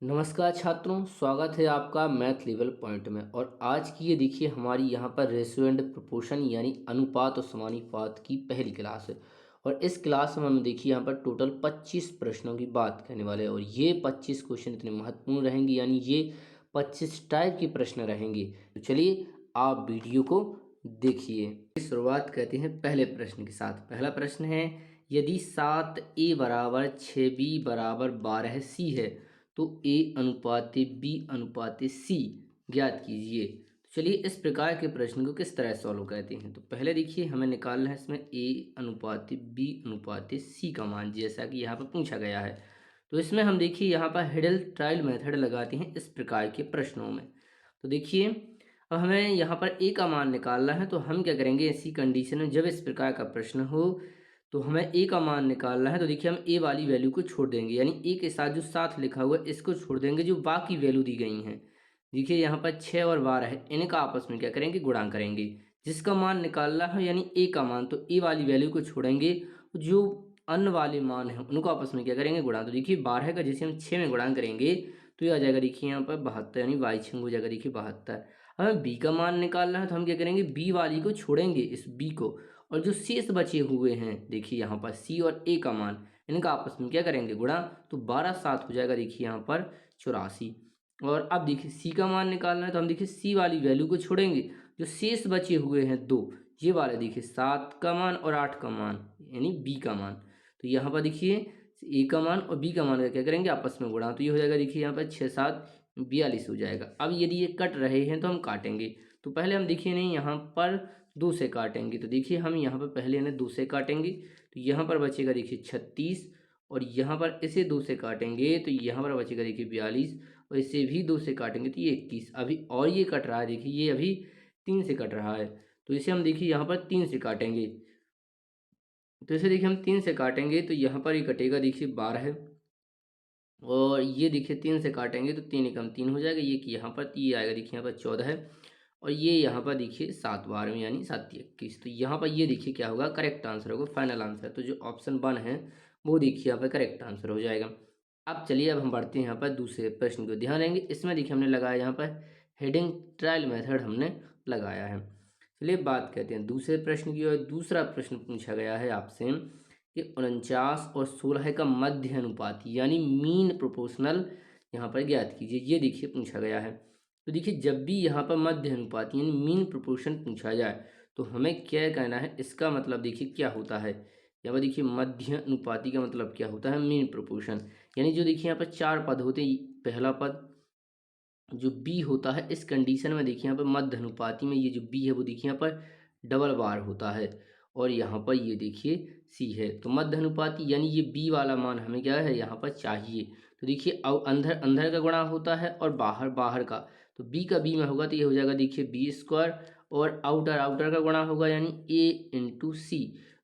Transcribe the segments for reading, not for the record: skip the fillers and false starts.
नमस्कार छात्रों, स्वागत है आपका मैथ लेवल पॉइंट में। और आज की ये देखिए हमारी यहाँ पर रेशियो एंड प्रोपोर्शन यानी अनुपात और समानुपात की पहली क्लास है। और इस क्लास में हम देखिए यहाँ पर टोटल 25 प्रश्नों की बात करने वाले हैं। और ये 25 क्वेश्चन इतने महत्वपूर्ण रहेंगे, यानी ये 25 टाइप के प्रश्न रहेंगे। तो चलिए आप वीडियो को देखिए। शुरुआत करते हैं पहले प्रश्न के साथ। पहला प्रश्न है, यदि 7a बराबर 6b बराबर 12c है तो ए अनुपात बी अनुपात सी ज्ञात कीजिए। तो चलिए इस प्रकार के प्रश्न को किस तरह सॉल्व करते हैं। तो पहले देखिए हमें निकालना है इसमें ए अनुपात बी अनुपात सी का मान, जैसा कि यहाँ पर पूछा गया है। तो इसमें हम देखिए यहाँ पर हिडल ट्रायल मेथड लगाते हैं इस प्रकार के प्रश्नों में। तो देखिए अब हमें यहाँ पर ए का मान निकालना है, तो हम क्या करेंगे, ऐसी कंडीशन में जब इस प्रकार का प्रश्न हो तो हमें ए का मान निकालना है। तो देखिए हम ए वाली वैल्यू को छोड़ देंगे, यानी ए के साथ जो 7 लिखा हुआ है इसको छोड़ देंगे, जो बाकी वैल्यू दी गई हैं। देखिए यहाँ पर 6 और 12 है, इनका आपस में क्या करेंगे, गुणा करेंगे। जिसका मान निकालना है यानी ए का मान, तो ए वाली वैल्यू को छोड़ेंगे, जो अन्य वाले मान हैं उनको आपस में क्या करेंगे, गुणा। तो देखिए 12 का जैसे हम 6 में गुणा करेंगे तो ये आ जाएगा देखिए यहाँ पर 72, यानी वाई 6 हो जाएगा देखिए 72। हमें बी का मान निकालना है, तो हम क्या करेंगे, बी वाली को छोड़ेंगे, इस बी को, और जो शेष बचे हुए हैं देखिए यहाँ पर सी और ए का मान, इनका आपस में क्या करेंगे, गुणा। तो 12 7 हो जाएगा देखिए यहाँ पर 84। और अब देखिए सी का मान निकालना है, तो हम देखिए सी वाली वैल्यू को छोड़ेंगे, जो शेष बचे हुए हैं दो, ये वाले देखिए 7 का मान और 8 का मान, यानी बी का मान। तो यहाँ पर देखिए ए का मान और बी का मान का क्या करेंगे, आपस में गुणा। तो ये हो जाएगा देखिए यहाँ पर 6 7 42 हो जाएगा। अब यदि ये कट रहे हैं तो हम काटेंगे। तो पहले हम देखिए नहीं यहाँ पर 2 से काटेंगे, तो देखिए हम यहाँ पर पहले इन्हें 2 से काटेंगे, तो यहाँ पर बचेगा देखिए 36। और यहाँ पर इसे 2 से काटेंगे तो यहाँ पर बचेगा देखिए 42, और इसे भी 2 से काटेंगे तो ये 21। अभी और ये कट रहा है, देखिए ये अभी 3 से कट रहा है, तो इसे हम देखिए यहाँ पर 3 से काटेंगे। तो इसे देखिए हम 3 से काटेंगे तो यहाँ पर ये कटेगा देखिए 12 है, और ये देखिए 3 से काटेंगे तो 3 एकम 3 हो जाएगा, ये कि यहाँ पर ये आएगा देखिए यहाँ पर 14 है, और ये यहाँ पर देखिए 7 बार में यानी 7 21। तो यहाँ पर ये देखिए क्या होगा, करेक्ट आंसर होगा, फाइनल आंसर। तो जो ऑप्शन 1 है वो देखिए यहाँ पर करेक्ट आंसर हो जाएगा। अब चलिए अब हम बढ़ते हैं यहाँ पर दूसरे प्रश्न को, ध्यान देंगे। इसमें देखिए हमने लगाया यहाँ पर हेडिंग ट्रायल मेथड हमने लगाया है। चलिए बात करते हैं दूसरे प्रश्न की। और दूसरा प्रश्न पूछा गया है आपसे कि 49 और 16 का मध्य अनुपात यानी मीन प्रोपोर्शनल यहाँ पर ज्ञात कीजिए, ये देखिए पूछा गया है। तो देखिए जब भी यहाँ पर मध्य अनुपात यानी मीन प्रोपोर्शन पूछा जाए तो हमें क्या कहना है, इसका मतलब देखिए क्या होता है। यहाँ पर देखिए मध्य अनुपाती का मतलब क्या होता है, मीन प्रोपोर्शन। यानी जो देखिए यहाँ पर 4 पद होते हैं, पहला पद जो बी होता है, इस कंडीशन में देखिए यहाँ पर मध्य अनुपाती में ये जो बी है वो देखिए यहाँ पर डबल बार होता है, और यहाँ पर ये देखिए सी है। तो मध्य अनुपाती यानी ये बी वाला मान हमें क्या है यहाँ पर चाहिए। तो देखिए अब अंदर अंदर का गुणा होता है और बाहर बाहर का, तो बी का बी में होगा तो ये हो जाएगा देखिए बी स्क्वायर, और आउटर आउटर का गुणा होगा यानी ए इंटू सी।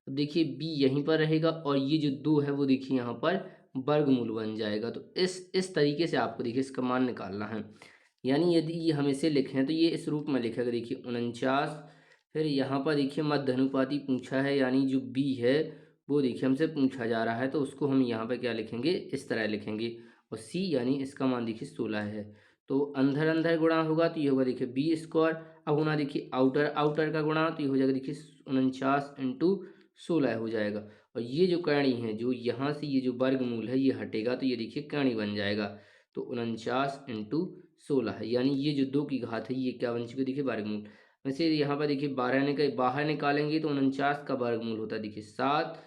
तो देखिए बी यहीं पर रहेगा, और ये जो 2 है वो देखिए यहाँ पर वर्गमूल बन जाएगा। तो इस तरीके से आपको देखिए इसका मान निकालना है। यानी यदि हम इसे लिखें तो ये इस रूप में लिखेगा देखिए 49, फिर यहाँ पर देखिए मध्य अनुपाती पूछा है, यानी जो बी है वो देखिए हमसे पूछा जा रहा है, तो उसको हम यहाँ पर क्या लिखेंगे, इस तरह लिखेंगे। और सी यानी इसका मान देखिए 16 है। तो अंदर अंदर गुणा होगा तो ये होगा देखिए बी स्क्वायर। अब होना देखिए आउटर आउटर का गुणा, तो ये हो जाएगा देखिए 49 इंटू 16 हो जाएगा। और ये जो करणी है, जो यहाँ से ये जो वर्गमूल है ये हटेगा तो ये देखिए करणी बन जाएगा। तो 49 इंटू 16 है, यानी ये जो 2 की घात है ये क्या बन चुकी है, देखिए वर्गमूल। वैसे यहाँ पर देखिए 12 बाहर निकालेंगे तो 49 का वर्गमूल होता है देखिए 7,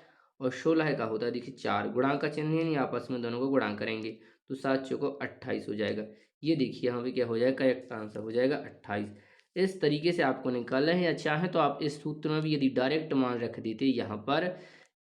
और 16 का होता है देखिए 4। गुणा का चिन्ह है नहीं, आपस में दोनों को गुणा करेंगे तो 7 चौको 28 हो जाएगा। ये देखिए यहाँ पे क्या हो जाएगा, करेक्ट आंसर हो जाएगा 28। इस तरीके से आपको निकालना है, या चाहे तो आप इस सूत्र में भी यदि डायरेक्ट मान रख देते, यहाँ पर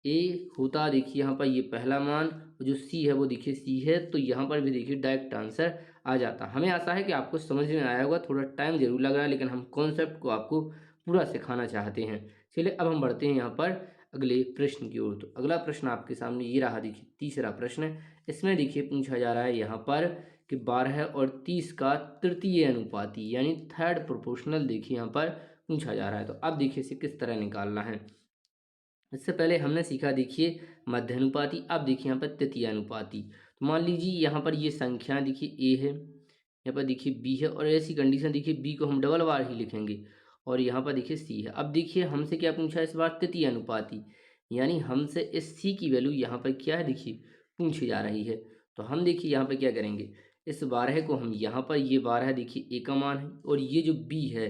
ए होता देखिए यहाँ पर ये पहला मान, जो सी है वो देखिए सी है, तो यहाँ पर भी देखिए डायरेक्ट आंसर आ जाता। हमें आशा है कि आपको समझ में आया होगा, थोड़ा टाइम जरूर लग रहा है लेकिन हम कॉन्सेप्ट को आपको पूरा सिखाना चाहते हैं। चलिए अब हम बढ़ते हैं यहाँ पर अगले प्रश्न की ओर। तो अगला प्रश्न आपके सामने ये रहा, देखिए तीसरा प्रश्न। इसमें देखिए पूछा जा रहा है यहाँ पर कि 12 और 30 का तृतीय अनुपाती यानी थर्ड प्रोपोर्शनल देखिए यहाँ पर पूछा जा रहा है। तो अब देखिए इसे किस तरह निकालना है। इससे पहले हमने सीखा देखिए मध्यानुपाती, अब देखिए यहाँ पर तृतीय अनुपाती। तो मान लीजिए यहाँ पर ये संख्या देखिए ए है, यहाँ पर देखिए बी है, और ऐसी कंडीशन देखिए बी को हम डबल बार ही लिखेंगे, और यहाँ पर देखिए सी है। अब देखिए हमसे क्या पूछा है इस बार, तृतीय अनुपाती, यानी हमसे इस सी की वैल्यू यहाँ पर क्या है देखिए पूछी जा रही है। तो हम देखिए यहाँ पर क्या करेंगे, इस 12 को हम यहाँ पर, ये 12 देखिए ए का मान है, और ये जो बी है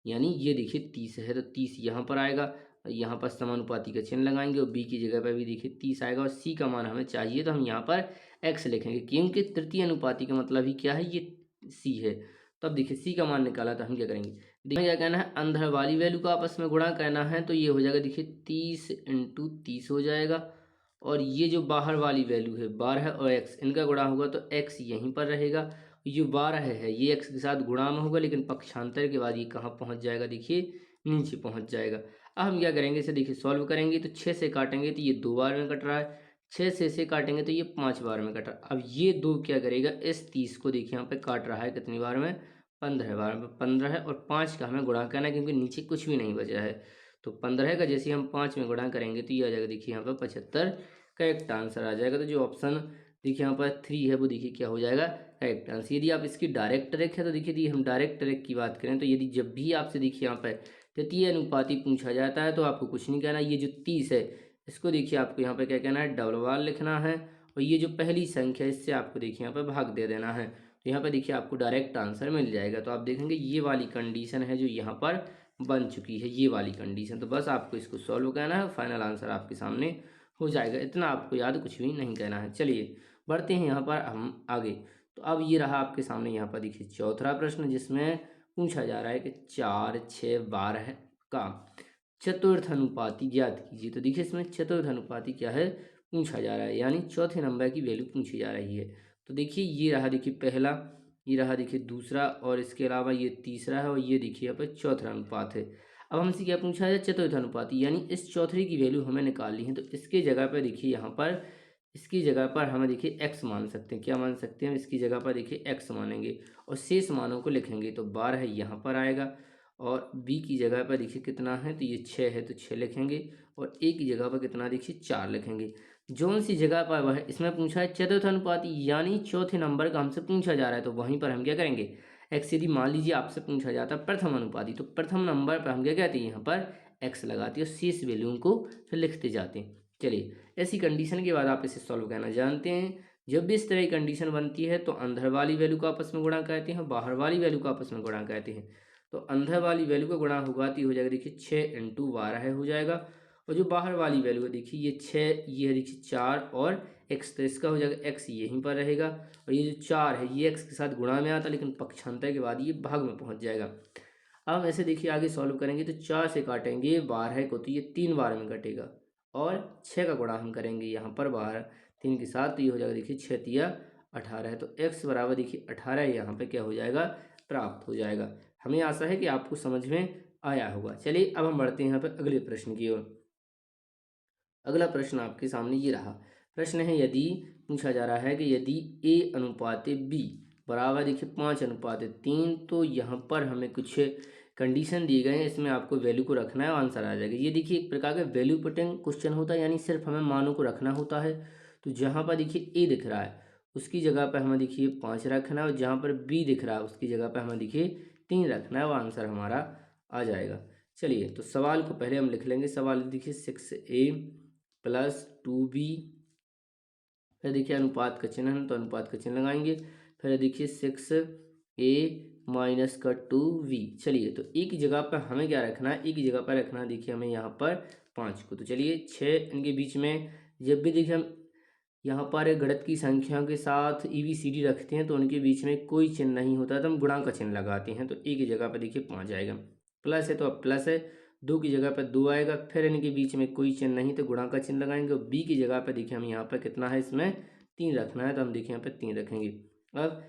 यानी ये देखिए 30 है, तो 30 यहाँ पर आएगा, यहाँ पर समानुपाती का चिन्ह लगाएंगे, और बी की जगह पर भी देखिए 30 आएगा, और सी का मान हमें चाहिए तो हम यहाँ पर एक्स लिखेंगे, क्योंकि तृतीय अनुपाती का मतलब ही क्या है, ये सी है। तो अब देखिए सी का मान निकाला, तो हम क्या करेंगे, देखिए क्या कहना है, अंदर वाली वैल्यू का आपस में गुणा करना है, तो ये हो जाएगा देखिए 30 इंटू 30 हो जाएगा, और ये जो बाहर वाली वैल्यू है 12 और एक्स, इनका गुणा होगा तो एक्स यहीं पर रहेगा, ये 12 है ये एक्स के साथ गुणा में होगा, लेकिन पक्षांतर के बाद ये कहाँ पहुँच जाएगा, देखिए नीचे पहुँच जाएगा। अब हम क्या करेंगे, इसे देखिए सॉल्व करेंगे, तो 6 से काटेंगे तो ये 2 बार में कट रहा है, 6 से इसे काटेंगे तो ये 5 बार में कट रहा है। अब ये 2 क्या करेगा, इस 30 को देखिए यहाँ पे काट रहा है कितनी बार में, 15 बार में, 15 है, और 5 का हमें गुणा करना है क्योंकि नीचे कुछ भी नहीं बचा है। तो 15 का जैसे हम 5 में गुणा करेंगे तो ये आ जाएगा देखिए यहाँ पर 75, करेक्ट आंसर आ जाएगा। तो जो ऑप्शन देखिए यहाँ पर 3 है वो देखिए क्या हो जाएगा, करेक्ट आंसर। यदि आप इसकी डायरेक्ट ट्रैक है तो देखिए यदि हम डायरेक्ट ट्रैक की बात करें, तो यदि जब भी आपसे देखिए यहाँ पर तृतीय अनुपाती पूछा जाता है तो आपको कुछ नहीं कहना, ये जो 30 है इसको देखिए आपको यहाँ पे क्या कहना है, डबल बार लिखना है, और ये जो पहली संख्या है इससे आपको देखिए यहाँ पे भाग दे देना है, तो यहाँ पे देखिए आपको डायरेक्ट आंसर मिल जाएगा। तो आप देखेंगे ये वाली कंडीशन है जो यहाँ पर बन चुकी है, ये वाली कंडीशन। तो बस आपको इसको सॉल्व करना है, फाइनल आंसर आपके सामने हो जाएगा, इतना आपको याद कुछ भी नहीं कहना है। चलिए बढ़ते हैं यहाँ पर हम आगे। तो अब ये रहा आपके सामने यहाँ पर देखिए चौथा प्रश्न, जिसमें पूछा जा रहा है कि 4, 6, 12 का चतुर्थ अनुपाती ज्ञात कीजिए। तो देखिए इसमें चतुर्थ अनुपाती क्या है पूछा जा रहा है, यानी चौथे नंबर की वैल्यू पूछी जा रही है। तो देखिए ये रहा देखिए पहला, ये रहा देखिए दूसरा, और इसके अलावा ये तीसरा है, और ये देखिए यहाँ पर चौथा अनुपात है। अब हमसे क्या पूछा है, चतुर्थ अनुपाती, यानी इस चौथे की वैल्यू हमें निकालनी है। तो इसके जगह पर देखिए यहाँ पर, इसकी जगह पर हमें देखिए एक्स मान सकते हैं, क्या मान सकते हैं, इसकी जगह पर देखिए एक्स मानेंगे, और शेष मानों को लिखेंगे। तो 12 यहाँ पर आएगा, और बी की जगह पर देखिए कितना है, तो ये 6 है तो 6 लिखेंगे, और ए की जगह पर कितना देखिए 4 लिखेंगे। जौन सी जगह पर वह इसमें पूछा है चतुर्थ अनुपाती, यानी चौथे नंबर का हमसे पूछा जा रहा है, तो वहीं पर हम क्या करेंगे, एक्स। यदि मान लीजिए आपसे पूछा जाता प्रथम अनुपाती, तो प्रथम नंबर पर हम क्या कहते हैं, यहाँ पर एक्स लगाते हैं, और शेष वैल्यू को फिर लिखते जाते हैं। चलिए ऐसी कंडीशन के बाद आप इसे सॉल्व करना जानते हैं। जब भी इस तरह की कंडीशन बनती है तो अंदर वाली वैल्यू को आपस में गुणा कहते हैं, बाहर वाली वैल्यू को आपस में गुणा कहते हैं। तो अंदर वाली वैल्यू का गुणा होगा तो हो जाएगा देखिए 6 इंटू 12 हो जाएगा, और जो बाहर वाली वैल्यू है देखिए ये 6, ये है देखिए 4 और एक्स, तो इसका हो जाएगा एक्स यहीं पर रहेगा, और ये जो 4 है ये एक्स के साथ गुणा में आता, लेकिन पक्षांतर के बाद ये भाग में पहुंच जाएगा। अब हम ऐसे देखिए आगे सॉल्व करेंगे, तो 4 से काटेंगे 12 को, तो ये 3 बार में कटेगा, और 6 का गुणा हम करेंगे यहाँ पर 12 3 के साथ, तो ये हो जाएगा देखिए 6 तिया 18 है, तो x बराबर देखिए 18 यहाँ पे क्या हो जाएगा, प्राप्त हो जाएगा। हमें आशा है कि आपको समझ में आया होगा। चलिए अब हम बढ़ते हैं यहाँ पर अगले प्रश्न की ओर। अगला प्रश्न आपके सामने ये रहा। प्रश्न है, यदि पूछा जा रहा है कि यदि a अनुपात b बराबर देखिए 5 अनुपात 3, तो यहाँ पर हमें कुछ कंडीशन दिए गए हैं, इसमें आपको वैल्यू को रखना है और आंसर आ जाएगा। ये देखिए एक प्रकार का वैल्यू पुटिंग क्वेश्चन होता है, यानी सिर्फ हमें मानों को रखना होता है। तो जहाँ पर देखिए ए दिख रहा है उसकी जगह पर हमें देखिए 5 रखना है, और जहाँ पर बी दिख रहा है उसकी जगह पर हमें देखिए 3 रखना है, वो आंसर हमारा आ जाएगा। चलिए तो सवाल को पहले हम लिख लेंगे। सवाल देखिए 6a प्लस 2b, फिर देखिए अनुपात का चिन्ह है तो अनुपात का चिन्ह लगाएंगे, फिर देखिए 6a माइनस का 2v। चलिए तो ए की जगह पर हमें क्या रखना है, ए की जगह पर रखना है देखिए हमें यहाँ पर 5 को। तो चलिए 6 इनके बीच में, जब भी देखिए हम यहाँ पर गणित की संख्याओं के साथ EBCD रखते हैं तो उनके बीच में कोई चिन्ह नहीं होता, तो हम गुणा का चिन्ह लगाते हैं। तो ए की जगह पर देखिए 5 आएगा, प्लस है तो अब प्लस है, 2 की जगह पर 2 आएगा, फिर इनके बीच में कोई चिन्ह नहीं तो गुणा का चिन्ह लगाएंगे, और बी की जगह पर देखिए हम यहाँ पर कितना है, इसमें 3 रखना है, तो हम देखिए यहाँ पर 3 रखेंगे। अब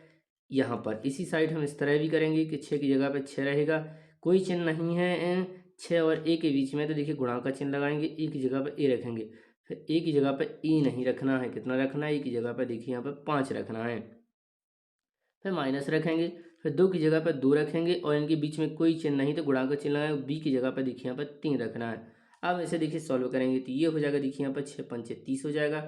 यहाँ पर इसी साइड हम इस तरह भी करेंगे कि 6 की जगह पर 6 रहेगा, कोई चिन्ह नहीं है 6 और ए के बीच में, तो देखिए गुणा का चिन्ह लगाएंगे, ए की जगह पर ए रखेंगे, फिर ए की जगह पर ई नहीं रखना है, कितना रखना है, ए की जगह पर देखिए यहाँ पर 5 रखना है, फिर माइनस रखेंगे, फिर 2 की जगह पर 2 रखेंगे, और इनके बीच में कोई चिन्ह नहीं तो गुणा का चिन्ह लगाएंगे, बी की जगह पर देखिए यहाँ पर 3 रखना है। अब इसे देखिए सॉल्व करेंगे तो ये हो जाएगा देखिए यहाँ पर 6 पंचे 30 हो जाएगा,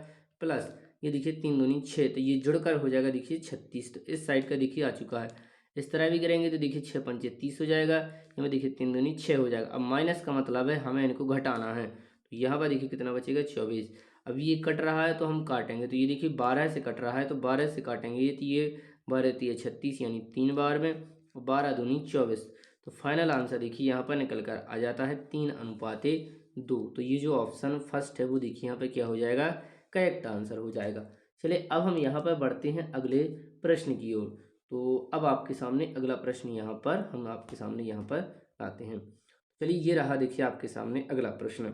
प्लस ये देखिए 3 दूनी 6, तो ये जुड़कर हो जाएगा देखिए 36। तो इस साइड का देखिए आ चुका है। इस तरह भी करेंगे तो देखिए 6 पंचे 30 हो जाएगा। यहाँ पे देखिए 3 दूनी 6 हो जाएगा। अब माइनस का मतलब है हमें इनको घटाना है, तो यहाँ पर देखिए कितना बचेगा 24। अब ये कट रहा है तो हम काटेंगे, तो ये देखिए 12 से कट रहा है तो 12 से काटेंगे ये, तो ये 12 तिया 36 यानी 3 बार में, और 12 दूनी 24। तो फाइनल आंसर देखिए यहाँ पर निकल कर आ जाता है 3:2। तो ये जो ऑप्शन फर्स्ट है वो देखिए यहाँ पे क्या हो जाएगा, करेक्ट आंसर हो जाएगा। चलिए अब हम यहाँ पर बढ़ते हैं अगले प्रश्न की ओर। तो अब आपके सामने अगला प्रश्न यहाँ पर हम आपके सामने यहाँ पर लाते हैं। चलिए ये रहा देखिए आपके सामने अगला प्रश्न।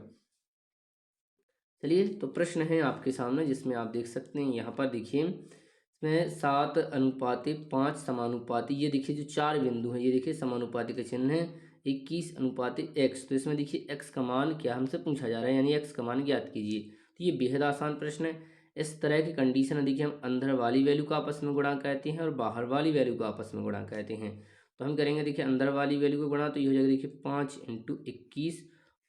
चलिए तो प्रश्न है आपके सामने जिसमें आप देख सकते हैं यहाँ पर देखिए इसमें 7:5 समानुपाती, ये देखिए जो 4 बिंदु हैं ये देखिए समानुपाती का चिन्ह है, 21:x। तो इसमें देखिए x का मान क्या हमसे पूछा जा रहा है, यानी x का मान ज्ञात कीजिए। तो ये बेहद आसान प्रश्न है। इस तरह की कंडीशन देखिए हम अंदर वाली वैल्यू का आपस में गुणा कहते हैं और बाहर वाली वैल्यू का आपस में गुणा कहते हैं। तो हम करेंगे देखिए अंदर वाली वैल्यू का गुणा, तो ये हो जाएगा देखिए 5 × 21,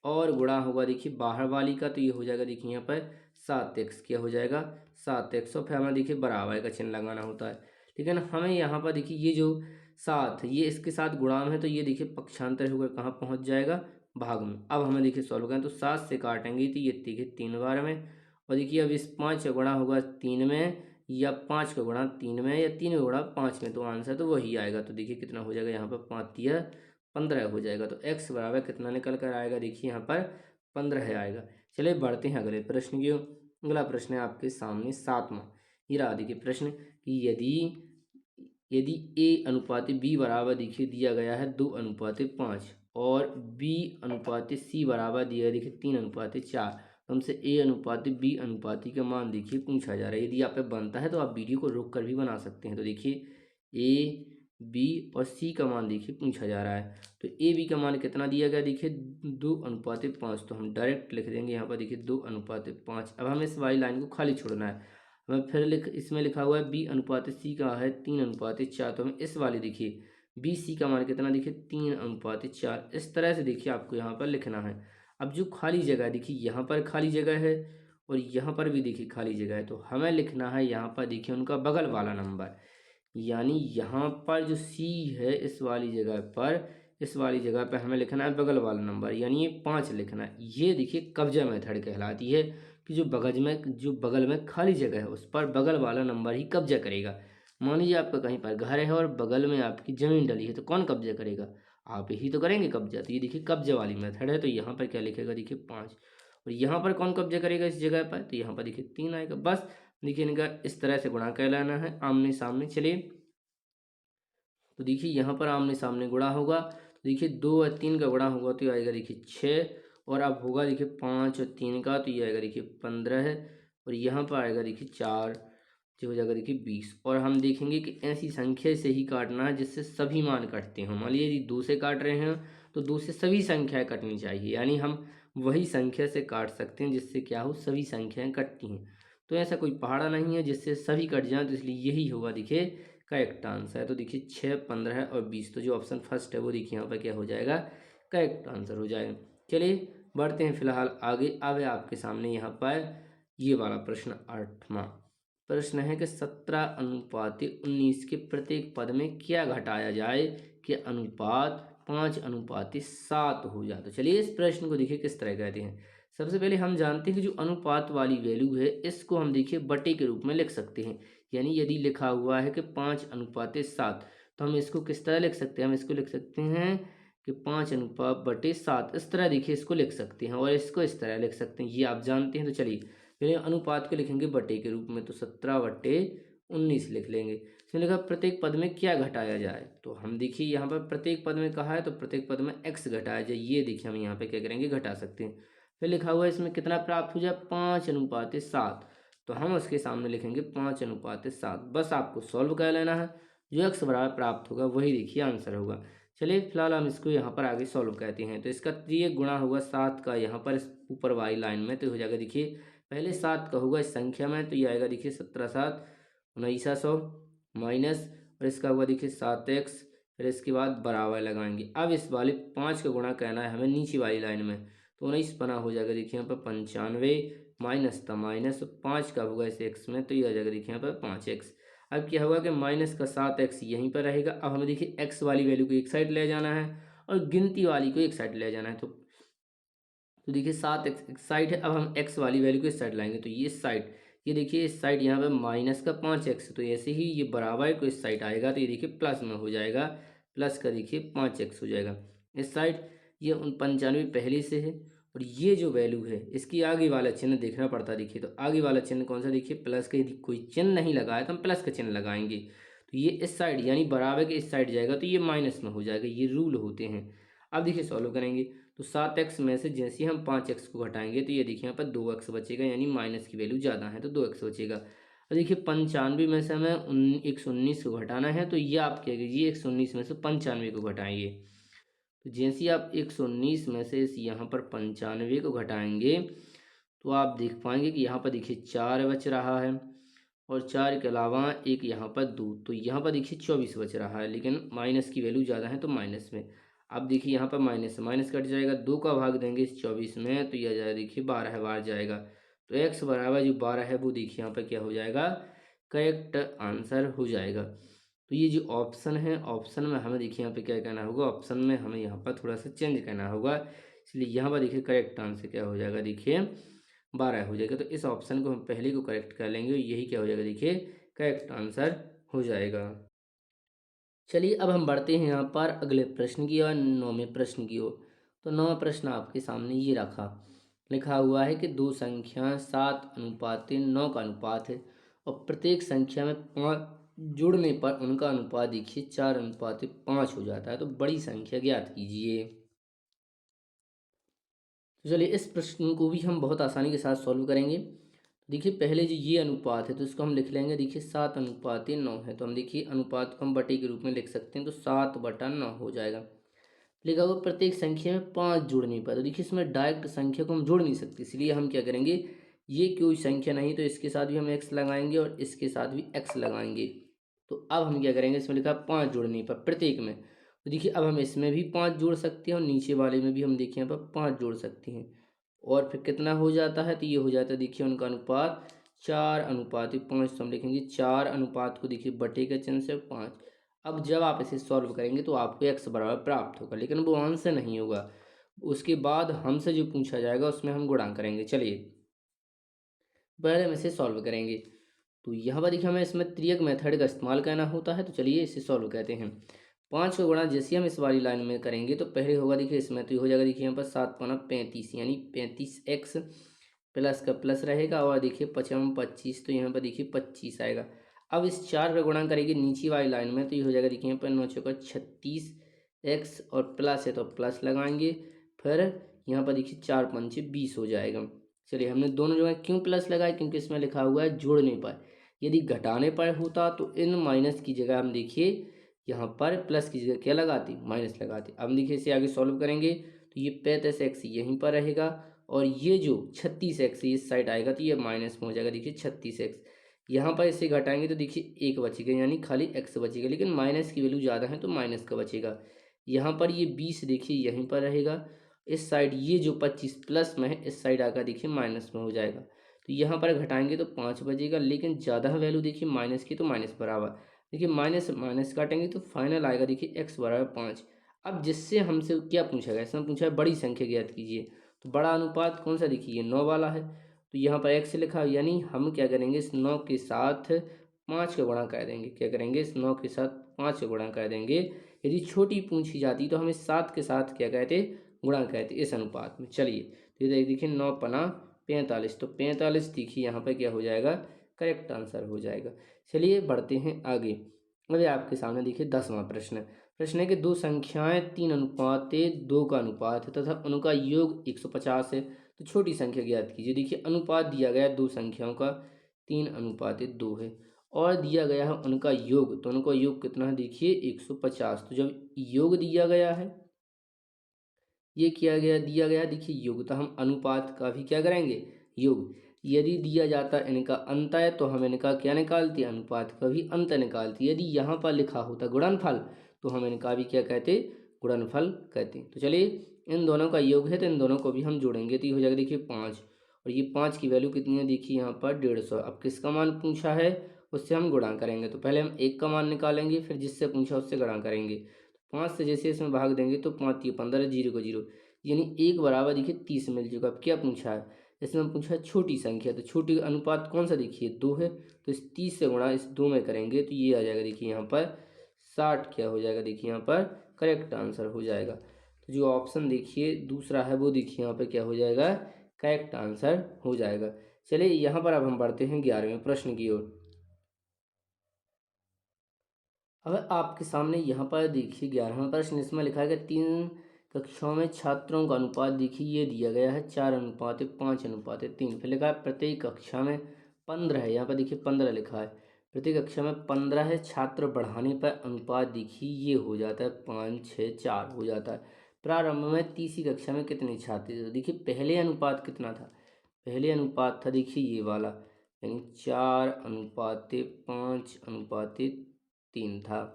और गुणा होगा देखिए बाहर वाली का, तो ये हो जाएगा देखिए यहाँ पर 7x। क्या हो जाएगा 7x, और फिर हमें देखिए बराबर का चिन्ह लगाना होता है। ठीक है ना। हमें यहाँ पर देखिए ये जो 7 ये इसके साथ गुणा में है, तो ये देखिए पक्षांतर होकर कहाँ पहुँच जाएगा, भाग में। अब हमें देखिए सॉल्व करें तो 7 से काटेंगे तो ये देखिए 3 बार में, और देखिए अब इस 5 का गुणा होगा 3 में, या 5 का गुणा 3 में, या 3 का गुणा 5 में, तो आंसर तो वही आएगा। तो देखिए कितना हो जाएगा यहाँ पर 5 या 15 हो जाएगा। तो x बराबर कितना निकल कर आएगा, देखिए यहाँ पर 15 आएगा। चलिए बढ़ते हैं अगले प्रश्न की ओर। अगला प्रश्न है आपके सामने 7वां। ये रहा देखिए प्रश्न कि यदि यदि a/b बराबर देखिए दिया गया है 2:5, और b/c बराबर दिया है देखिए 3:4, तो हमसे a/b का मान देखिए पूछा जा रहा है। यदि आप पे बनता है तो आप वीडियो को रोक कर भी बना सकते हैं। तो देखिए a, b और c का मान देखिए पूछा जा रहा है। तो ए बी का मान कितना दिया गया देखिए 2:5, तो हम डायरेक्ट लिख देंगे यहाँ पर देखिए 2:5। अब हमें इस वाली लाइन को खाली छोड़ना है। हमें फिर इसमें लिखा हुआ है b/c का है 3:4, तो हमें इस वाली देखिए बी सी का मान कितना देखिए 3:4। इस तरह से देखिए आपको यहाँ पर लिखना है। अब जो खाली जगह है देखिए यहाँ पर खाली जगह है, और यहाँ पर भी देखिए खाली जगह है, तो हमें लिखना है यहाँ पर देखिए उनका बगल वाला नंबर। यानी यहाँ पर जो C है इस वाली जगह पर, इस वाली जगह पे हमें लिखना है बगल वाला नंबर, यानी ये 5 लिखना है। ये देखिए कब्जा मेथड कहलाती है कि जो बगल में खाली जगह है उस पर बगल वाला नंबर ही कब्जा करेगा। मान लीजिए आपका कहीं पर घर है और बगल में आपकी ज़मीन डली है, तो कौन कब्जा करेगा, आप ही तो करेंगे कब्जा। तो ये देखिए कब्जा वाली मेथड है। तो यहाँ पर क्या लिखेगा देखिए 5, और यहाँ पर कौन कब्जा करेगा इस जगह पर, तो यहाँ पर देखिए 3 आएगा। बस देखिए इनका इस तरह से गुणा कहलाना है आमने सामने। चलिए तो देखिए यहाँ पर आमने सामने गुणा होगा, तो देखिए 2 और 3 का गुणा होगा तो ये आएगा देखिए 6, और अब होगा देखिए 5 और 3 का, तो ये आएगा देखिए 15 है, और यहाँ पर आएगा देखिए 4, जो हो जाएगा देखिए 20। और हम देखेंगे कि ऐसी संख्या से ही काटना है जिससे सभी मान कटते हों। मान लीजिए यदि 2 से काट रहे हैं तो 2 से सभी संख्याएँ कटनी चाहिए, यानी हम वही संख्या से काट सकते हैं जिससे क्या हो, सभी संख्याएँ कटती हैं। तो ऐसा कोई पहाड़ा नहीं है जिससे सभी कट जाएँ, तो इसलिए यही होगा देखिए करेक्ट आंसर है। तो देखिए 6, 15 और 20, तो जो ऑप्शन फर्स्ट है वो देखिए यहाँ पर क्या हो जाएगा, करेक्ट आंसर हो जाएगा। चलिए बढ़ते हैं फिलहाल आगे। अब है आपके सामने यहाँ पर ये वाला प्रश्न 8वां प्रश्न है कि 17:19 के प्रत्येक पद में क्या घटाया जाए कि अनुपात 5:7 हो जाए। तो चलिए इस प्रश्न को देखिए किस तरह कहते हैं। सबसे पहले हम जानते हैं कि जो अनुपात वाली वैल्यू है इसको हम देखिए बटे के रूप में लिख सकते हैं। यानी यदि लिखा हुआ है कि 5:7, तो हम इसको किस तरह लिख सकते हैं, हम इसको लिख सकते हैं कि 5:7। इस तरह देखिए इसको लिख सकते हैं, और इसको इस तरह लिख सकते हैं, ये आप जानते हैं। तो चलिए पहले अनुपात को लिखेंगे बटे के रूप में, तो 17/19 लिख लेंगे। इसमें लिखा प्रत्येक पद में क्या घटाया जाए, तो हम देखिए यहाँ पर प्रत्येक पद में कहा है तो प्रत्येक पद में x घटाया जाए, ये देखिए हम यहाँ पे क्या करेंगे घटा सकते हैं। फिर लिखा हुआ है इसमें कितना प्राप्त हो जाए 5:7, तो हम उसके सामने लिखेंगे 5:7। बस आपको सॉल्व कर लेना है, जो एक्स बराबर प्राप्त होगा वही देखिए आंसर होगा। चलिए फिलहाल हम इसको यहाँ पर आगे सॉल्व करते हैं। तो इसका ये गुणा होगा 7 का यहाँ पर इस ऊपर वाली लाइन में, तो हो जाएगा देखिए पहले 7 का होगा इस संख्या में, तो ये आएगा देखिए 17×7 = 1900, माइनस और इसका होगा देखिए 7x, फिर इसके बाद बराबर लगाएंगे। अब इस वाले 5 का गुणा करना है हमें नीचे वाली लाइन में, तो 19 बना हो जाएगा देखिए यहाँ पर 95, माइनस था माइनस 5 का होगा इस एक्स में, तो ये आ जाएगा देखिए यहाँ पर 5x। अब क्या होगा कि माइनस का 7x यहीं पर रहेगा। अब हमें देखिए एक्स वाली वैल्यू को एक साइड ले जाना है और गिनती वाली को एक साइड ले जाना है। तो देखिए 7x एक साइड है, अब हम x वाली वैल्यू को इस साइड लाएंगे तो ये इस साइड, ये देखिए इस साइड यहाँ पे माइनस का 5x, तो ऐसे ही ये बराबर को इस साइड आएगा तो ये देखिए प्लस में हो जाएगा, प्लस का देखिए 5x हो जाएगा इस साइड। ये 95 पहले से है और ये जो वैल्यू है इसकी आगे वाला चिन्ह देखना पड़ता है। देखिए तो आगे वाला चिन्ह कौन सा, देखिए प्लस का, यदि कोई चिन्ह नहीं लगाया तो हम प्लस का चिन्ह लगाएंगे तो ये इस साइड यानी बराबर के इस साइड जाएगा तो ये माइनस में हो जाएगा। ये रूल होते हैं। अब देखिए सॉल्व करेंगे तो 7x में से जैसे ही हम 5x को घटाएंगे तो ये देखिए यहाँ पर 2x बचेगा, यानी माइनस की वैल्यू ज़्यादा है तो 2x बचेगा। और देखिए 95 में से हमें 119 को घटाना है, तो ये आप क्या कीजिए 119 में से 95 को घटाएंगे। तो जैसे ही आप 119 में से इस यहाँ पर 95 को घटाएंगे तो आप देख पाएंगे कि यहाँ पर देखिए 4 बच रहा है और 4 के अलावा एक यहाँ पर 2, तो यहाँ पर देखिए 24 बच रहा है, लेकिन माइनस की वैल्यू ज़्यादा है तो माइनस में। अब देखिए यहाँ पर माइनस से माइनस कट जाएगा, 2 का भाग देंगे इस 24 में तो यह जाएगा देखिए 12 बार जाएगा। तो x बराबर जो 12 है वो देखिए यहाँ पर क्या हो जाएगा, करेक्ट आंसर हो जाएगा। तो ये जो ऑप्शन है, ऑप्शन में हमें देखिए यहाँ पे क्या कहना होगा, ऑप्शन में हमें यहाँ पर थोड़ा सा चेंज करना होगा, इसलिए यहाँ पर देखिए करेक्ट आंसर क्या हो जाएगा, देखिए 12 हो जाएगा। तो इस ऑप्शन को हम पहले को करेक्ट कर लेंगे, यही क्या हो जाएगा, देखिए करेक्ट आंसर हो जाएगा। चलिए अब हम बढ़ते हैं यहाँ पर अगले प्रश्न की और 9वें प्रश्न की ओर। तो 9वां प्रश्न आपके सामने ये रखा, लिखा हुआ है कि दो संख्या 7:9 का अनुपात है और प्रत्येक संख्या में 5 जुड़ने पर उनका अनुपात देखिए 4:5 हो जाता है। तो बड़ी संख्या ज्ञात कीजिए। तो चलिए इस प्रश्न को भी हम बहुत आसानी के साथ सॉल्व करेंगे। देखिए पहले जो ये अनुपात है तो इसको हम लिख लेंगे, देखिए 7:9 है, तो हम देखिए अनुपात को हम बटे के रूप में लिख सकते हैं, तो 7/9 हो जाएगा। लिखा हुआ प्रत्येक संख्या में 5 जुड़ने पर, तो देखिए इसमें डायरेक्ट संख्या को हम जोड़ नहीं सकते, इसलिए हम क्या करेंगे, ये कोई संख्या नहीं तो इसके साथ भी हम एक्स लगाएंगे और इसके साथ भी एक्स लगाएंगे। तो अब हम क्या करेंगे, इसमें लिखा 5 जुड़ने पर प्रत्येक में, तो देखिए अब हम इसमें भी 5 जोड़ सकते हैं और नीचे वाले में भी हम देखिए यहाँ पर 5 जोड़ सकते हैं। और फिर कितना हो जाता है, तो ये हो जाता है देखिए उनका अनुपात 4:5, तो हम लिखेंगे 4 अनुपात को देखिए बटे के चिन्ह से 5। अब जब आप इसे सॉल्व करेंगे तो आपको x बराबर प्राप्त होगा, लेकिन वो आंसर नहीं होगा। उसके बाद हमसे जो पूछा जाएगा उसमें हम गुणा करेंगे। चलिए पहले हम इसे सॉल्व करेंगे। तो यहाँ पर देखिए हमें इसमें त्रियक मेथड का इस्तेमाल करना होता है, तो चलिए इसे सॉल्व करते हैं। 5 का गुणा जैसे हम इस वाली लाइन में करेंगे तो पहले होगा देखिए इसमें, तो ये हो जाएगा देखिए यहाँ पर 7×5 = 35, यानी 35x प्लस का प्लस रहेगा और देखिए 5×25, तो यहाँ पर देखिए 25 आएगा। अब इस 4 का गुणा करेंगे नीचे वाली लाइन में, तो ये हो जाएगा देखिए यहाँ पर 9×4 = 36x और प्लस है तो प्लस लगाएंगे, फिर यहाँ पर देखिए 4×5 = 20 हो जाएगा। चलिए हमने दोनों जगह क्यों प्लस लगाए, क्योंकि इसमें लिखा हुआ है जोड़ने पर, यदि घटाने पर होता तो इन माइनस की जगह हम देखिए यहाँ पर प्लस की जगह क्या लगाती, माइनस लगाती। अब देखिए इसे आगे सॉल्व करेंगे तो ये 35x यहीं पर रहेगा और ये जो 36x इस साइड आएगा तो ये माइनस में हो जाएगा, देखिए 36x। यहाँ पर इसे घटाएंगे तो देखिए 1 बचेगा, यानी खाली x बचेगा, लेकिन माइनस की वैल्यू ज़्यादा है तो माइनस का बचेगा। यहाँ पर ये 20 देखिए यहीं पर रहेगा, इस साइड ये जो 25 प्लस में है इस साइड आकर देखिए माइनस में हो जाएगा। तो यहाँ पर घटाएंगे तो 5 बचेगा, लेकिन ज़्यादा वैल्यू देखिए माइनस की तो माइनस बराबर, देखिए माइनस माइनस काटेंगे तो फाइनल आएगा देखिए x बराबर 5। अब जिससे हमसे क्या पूछा गया, इसमें पूछा है बड़ी संख्या ज्ञात कीजिए, तो बड़ा अनुपात कौन सा, देखिए ये 9 वाला है, तो यहाँ पर x लिखा, यानी हम क्या करेंगे इस 9 के साथ 5 का गुणा कर देंगे। क्या करेंगे, इस 9 के साथ 5 का गुणा कर देंगे। यदि छोटी पूछी जाती तो हम इस 7 के साथ क्या कहते, गुणा कहते इस अनुपात में। चलिए तो ये देखिए 9×5 = 45, तो 45 देखिए यहाँ पर क्या हो जाएगा, करेक्ट आंसर हो जाएगा। चलिए बढ़ते हैं आगे। अभी आपके सामने देखिए 10वां प्रश्न। प्रश्न है कि दो संख्याएं 3:2 का अनुपात है तथा उनका योग 150 है, तो छोटी संख्या ज्ञात कीजिए। देखिए अनुपात दिया गया है दो संख्याओं का 3:2 है और दिया गया है उनका योग, तो उनका योग कितना है, देखिए 150। तो जब योग दिया गया है, ये किया गया दिया गया देखिए योग, तो हम अनुपात का भी क्या करेंगे, योग। यदि दिया जाता इनका अंत है तो हम इनका क्या निकालते, अनुपात का भी अंत निकालते। यदि यहाँ पर लिखा होता गुणनफल तो हम इनका भी क्या कहते, गुणनफल कहते। तो चलिए इन दोनों का योग है तो इन दोनों को भी हम जोड़ेंगे तो ये हो जाएगा देखिए 5 और ये 5 की वैल्यू कितनी है देखिए यहाँ पर 150। अब किसका मान पूछा है उससे हम गुणा करेंगे। तो पहले हम 1 का मान निकालेंगे, फिर जिससे पूछा उससे गुणा करेंगे। तो 5 से जैसे इसमें भाग देंगे तो 5 ये 15, 0 को 0, यानी 1 बराबर देखिए 30 मिल चुका। अब क्या पूछा है, इसमें पूछा है छोटी संख्या, तो छोटी अनुपात कौन सा देखिए 2 है। तो इस 30 से गुणा इस 2 में करेंगे तो ये आ जाएगा देखिए यहाँ पर 60 क्या हो जाएगा देखिए यहाँ पर करेक्ट आंसर हो जाएगा। तो जो ऑप्शन देखिए दूसरा है वो देखिए यहाँ पे क्या हो जाएगा करेक्ट आंसर हो जाएगा। चलिए यहाँ पर अब हम बढ़ते हैं 11वें प्रश्न की ओर। अब आपके सामने यहाँ पर देखिए 11वां प्रश्न, इसमें लिखा है कि 3 कक्षाओं में छात्रों का अनुपात देखिए ये दिया गया है 4:5:3। फिर लिखा है प्रत्येक कक्षा में 15 है, यहाँ पर देखिए 15 लिखा है। प्रत्येक कक्षा में 15 है, छात्र बढ़ाने पर अनुपात देखिए ये हो जाता है 5:6:4 हो जाता है। प्रारंभ में तीसरी कक्षा में कितने छात्र थे, तो देखिए पहले अनुपात कितना था, पहले अनुपात था देखिए ये वाला, यानी 4:5:3 था।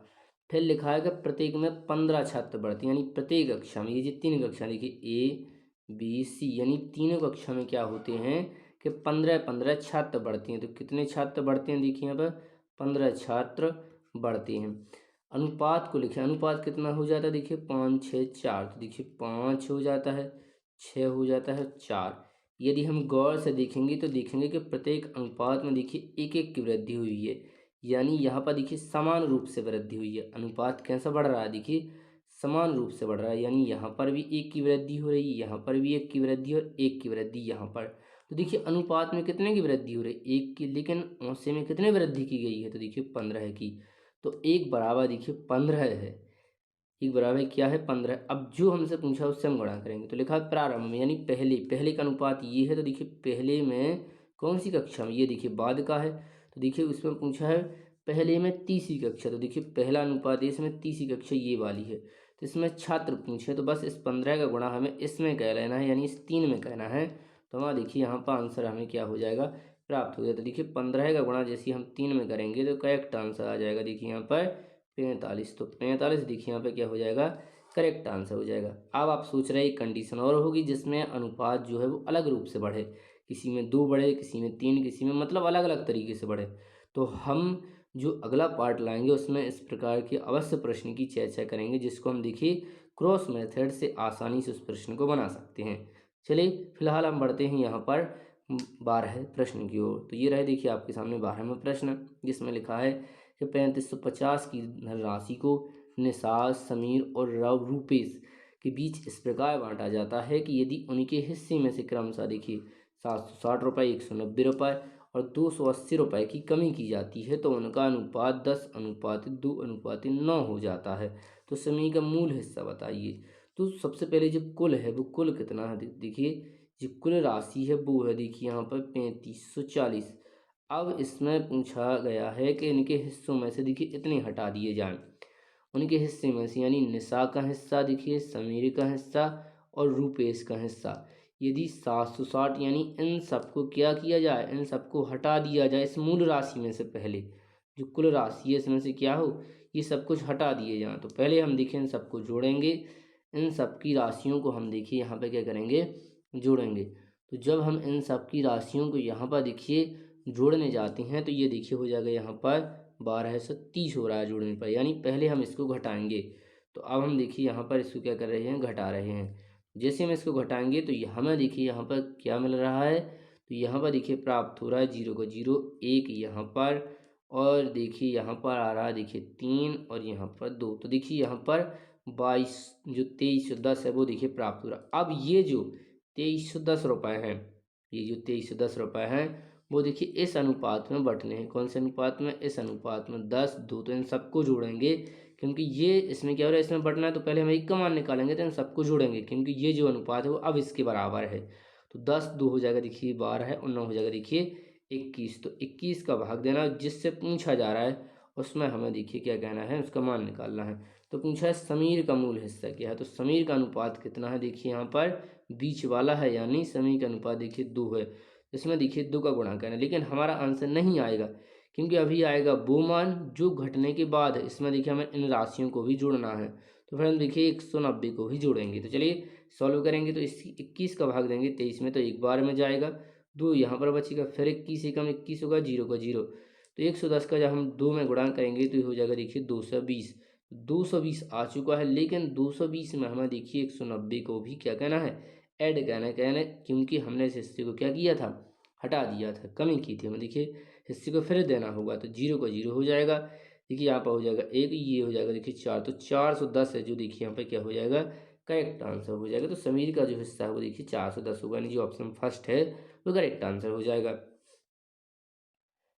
फिर लिखा है कि प्रत्येक में 15 छात्र बढ़ते हैं, यानी प्रत्येक कक्षा में ये जो 3 कक्षा देखिए ए बी सी, यानी तीनों कक्षा में क्या होते हैं कि 15-15 छात्र बढ़ते हैं। तो कितने छात्र बढ़ते हैं देखिए यहाँ पर 15 छात्र बढ़ते हैं। अनुपात को लिखे, अनुपात कितना हो जाता है देखिए 5:6:4। तो देखिए 5 हो जाता है, 6 हो जाता है, 4। यदि हम गौर से देखेंगे तो देखेंगे कि प्रत्येक अनुपात में देखिए एक एक की वृद्धि हुई है, यानी यहाँ पर देखिए समान रूप से वृद्धि हुई है। अनुपात कैसा बढ़ रहा है देखिए समान रूप से बढ़ रहा है, यानी यहाँ पर भी एक की वृद्धि हो रही है, यहाँ पर भी एक की वृद्धि और एक की वृद्धि यहाँ पर। तो देखिए अनुपात में कितने की वृद्धि हो रही है, एक की, लेकिन औंसे में कितने वृद्धि की गई है तो देखिए 15 की। तो एक बराबर देखिए 15 है, एक बराबर क्या है 15। अब जो हमसे पूछा उससे हम गुणा करेंगे। तो लिखा है प्रारंभ में, यानी पहले, पहले का अनुपात ये है। तो देखिए पहले में कौन सी कक्षा में, ये देखिए बाद का है। तो देखिए उसमें पूछा है पहले में तीसरी कक्षा। तो देखिए पहला अनुपात है, इसमें तीसरी कक्षा ये वाली है। तो इसमें छात्र पूछे तो बस इस 15 का गुणा हमें इसमें कह लेना है, यानी इस 3 में कहना है। तो हमारा देखिए यहाँ पर आंसर हमें क्या हो जाएगा प्राप्त हो जाए। तो देखिए 15 का गुणा जैसे हम 3 में करेंगे तो करेक्ट आंसर आ जाएगा देखिए यहाँ पर 45। तो 45 देखिए यहाँ पे क्या हो जाएगा करेक्ट आंसर हो जाएगा। अब आप सोच रहे हैं एक कंडीशन और होगी जिसमें अनुपात जो है वो अलग रूप से बढ़े, किसी में 2 बढ़े, किसी में 3, किसी में मतलब अलग अलग तरीके से बढ़े। तो हम जो अगला पार्ट लाएंगे उसमें इस प्रकार के अवश्य प्रश्न की चर्चा करेंगे, जिसको हम देखिए क्रॉस मेथड से आसानी से उस प्रश्न को बना सकते हैं। चलिए फिलहाल हम बढ़ते हैं यहाँ पर 12 प्रश्न की ओर। तो ये रहे देखिए आपके सामने 12वां प्रश्न, जिसमें लिखा है कि 3550 की धनराशि को निषाद, समीर और रूपेश के बीच इस प्रकार बांटा जाता है कि यदि उनके हिस्से में से क्रमशः देखिए 760 रुपये, 190 रुपये और 280 रुपये की कमी की जाती है तो उनका अनुपात 10:2:9 हो जाता है। तो समी का मूल हिस्सा बताइए। तो सबसे पहले जो कुल है वो कुल कितना है देखिए, जो कुल राशि है वो है देखिए यहाँ पर 3540। अब इसमें पूछा गया है कि इनके हिस्सों में से देखिए इतने हटा दिए जाएं। उनके हिस्से में से यानी निशा का हिस्सा देखिए, समीर का हिस्सा और रूपेश का हिस्सा। यदि 760 यानी इन सबको क्या किया जाए, इन सबको हटा दिया जाए इस मूल राशि में से। पहले जो कुल राशि है इसमें से क्या हो, ये सब कुछ हटा दिए जाएं। तो पहले हम देखिए इन सबको जोड़ेंगे, इन सब की राशियों को हम देखिए यहाँ पे क्या करेंगे जोड़ेंगे। तो जब हम इन सब की राशियों को यहाँ पर देखिए जोड़ने जाते हैं तो ये देखिए हो जाएगा यहाँ पर 1230 हो रहा है जोड़ने पर, यानी पहले हम इसको घटाएंगे। तो अब हम देखिए यहाँ पर इसको क्या कर रहे हैं घटा रहे हैं। जैसे हम इसको घटाएंगे तो हमें देखिए यहाँ पर क्या मिल रहा है, तो यहाँ पर देखिए प्राप्त हो रहा है 0 को 0, 1 यहाँ पर, और देखिए यहाँ पर आ रहा है देखिए 3 और यहाँ पर 2। तो देखिए यहाँ पर 22 जो 2310 है वो देखिए प्राप्त हो रहा। अब ये जो 2310 रुपये हैं, ये जो 2310 रुपये हैं वो देखिए इस अनुपात में बंटने हैं। कौन से अनुपात में, इस अनुपात में 10:2। तो इन सबको जोड़ेंगे क्योंकि ये इसमें क्या हो रहा है, इसमें बंटना है तो पहले हम एक का मान निकालेंगे तो इन सबको जोड़ेंगे क्योंकि ये जो अनुपात है वो अब इसके बराबर है। तो 10:2 हो जाएगा देखिए 12 है और 9 हो जाएगा देखिए 21। तो 21 का भाग देना जिससे पूछा जा रहा है उसमें हमें देखिए क्या कहना है, उसका मान निकालना है। तो पूछा है समीर का मूल हिस्सा क्या है, तो समीर का अनुपात कितना है देखिए यहाँ पर बीच वाला है, यानी समीर का अनुपात देखिए 2 है। इसमें देखिए 2 का गुणा करना है, लेकिन हमारा आंसर नहीं आएगा क्योंकि अभी आएगा वो मान जो घटने के बाद है। इसमें देखिए हमें इन राशियों को भी जोड़ना है, तो फिर हम देखिए 190 को भी जोड़ेंगे। तो चलिए सॉल्व करेंगे। तो इस 21 का भाग देंगे 23 में तो एक बार में जाएगा, 2 यहाँ पर बचेगा, फिर 21 एकम 21 होगा, 0 का 0। तो 110 का जब हम 2 में गुणा करेंगे तो ये हो जाएगा देखिए 220। 220 आ चुका है, लेकिन 220 में हमें देखिए 190 को भी क्या कहना है, ऐड कहना है, क्योंकि हमने इस हिस्से को क्या किया था, हटा दिया था, कमी की थी हमें। देखिए हिस्से को फिर देना होगा तो 0 का 0 हो जाएगा। देखिए यहाँ पर हो जाएगा 1, ये हो जाएगा देखिए 4, तो 410 है जो देखिए यहाँ पर क्या हो जाएगा, करेक्ट आंसर हो जाएगा। तो समीर का जो हिस्सा है वो देखिए 410 होगा, यानी जो ऑप्शन फर्स्ट है वो करेक्ट आंसर हो जाएगा।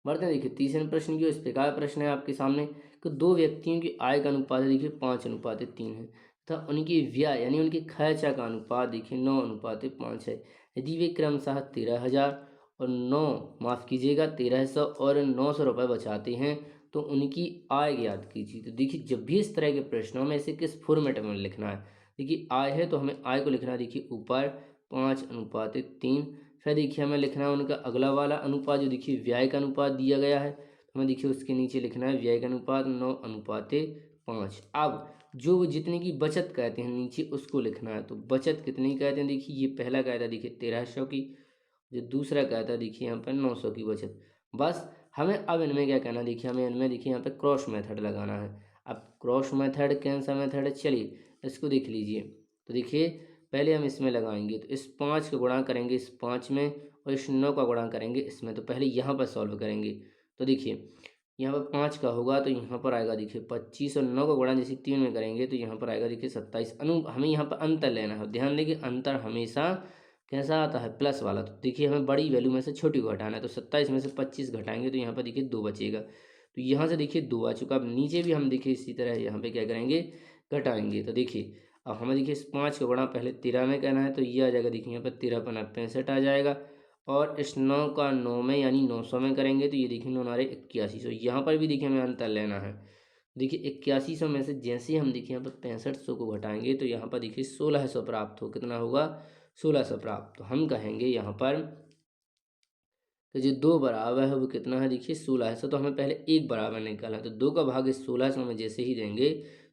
बढ़ते हैं देखिए तीसरे प्रश्न की ओर। इस प्रकार प्रश्न है आपके सामने कि दो व्यक्तियों की आय का अनुपात है देखिए 5:3 है तथा उनकी व्यय यानी उनके खर्चा का अनुपात देखिए 9:5 है। यदि वे क्रमशः 13,000 और 1300 और 900 रुपये बचाते हैं तो उनकी आय ज्ञात कीजिए। तो देखिए जब भी इस तरह के प्रश्नों में इसे किस फॉर्मेट में लिखना है, देखिए आय है तो हमें आय को लिखना है देखिए ऊपर 5:3। फिर देखिए हमें लिखना है उनका अगला वाला अनुपात जो देखिए व्यय का अनुपात दिया गया है, तो हमें देखिए उसके नीचे लिखना है व्यय का अनुपात 9:5। अब जो वो जितने की बचत कहते हैं नीचे उसको लिखना है। तो बचत कितनी कहते हैं, देखिए ये पहला कहता है देखिए 1300 की, जो दूसरा कहता है देखिए यहाँ पर 900 की बचत। बस हमें अब इनमें क्या कहना है, देखिए हमें इनमें देखिए यहाँ पे क्रॉस मेथड लगाना है। अब क्रॉस मेथड कौन सा मेथड है, चलिए इसको देख लीजिए। तो देखिए पहले हम इसमें लगाएंगे, तो इस 5 का गुणा करेंगे इस 5 में और इस 9 का गुणा करेंगे इसमें। तो पहले यहाँ पर सॉल्व करेंगे। तो देखिए यहाँ पर 5 का होगा तो यहाँ पर आएगा देखिए 25 और 9 का गुणा जैसे 3 में करेंगे तो यहाँ पर आएगा देखिए 27। हमें यहाँ पर अंतर लेना है, ध्यान दें कि अंतर हमेशा कैसा आता है, प्लस वाला। तो देखिए हमें बड़ी वैल्यू में से छोटी को घटाना है, तो 27 में से 25 घटाएंगे तो यहाँ पर देखिए 2 बचेगा। तो यहाँ से देखिए 2 आ चुका। अब नीचे भी हम देखिए इसी तरह यहाँ पे क्या करेंगे, घटाएंगे। तो देखिए अब हमें देखिए इस 5 का गुणा पहले 13 में करना है, तो ये आ जाएगा देखिए यहाँ पर 13 पना 65 आ जाएगा। और इस 9 का 9 में यानी 900 में करेंगे तो ये देखिए 9 नारे 8100। यहाँ पर भी देखिए हमें अंतर लेना है। देखिए 8100 में से जैसे ही हम देखिए यहाँ पर 6500 को घटाएंगे तो यहाँ पर देखिए 1600 प्राप्त हो, कितना होगा, 1600 प्राप्त। तो हम कहेंगे यहाँ पर तो जो 2 बराबर है वो कितना है, देखिए 1600। तो हमें पहले 1 बराबर निकालना है, तो 2 का भाग इस 1600 में जैसे ही देंगे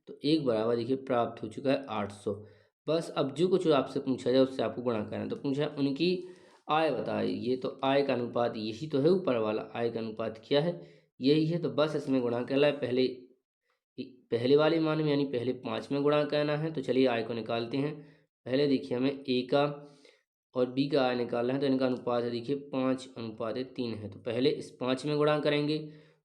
तो 1 बराबर देखिए प्राप्त हो चुका है 800। बस अब जो कुछ आपसे पूछा जाए उससे आपको गुणा करना है। तो पूछा है उनकी आय बताइए, ये तो आय का अनुपात यही तो है, ऊपर वाला आय का अनुपात क्या है, यही है। तो बस इसमें गुणा करना है, पहले वाले मान में यानी पहले 5 में गुणा करना है। तो चलिए आय को निकालते हैं। पहले देखिए हमें ए का और बी का आय निकालना है, तो इनका अनुपात है देखिए 5:3 है। तो पहले इस 5 में गुणा करेंगे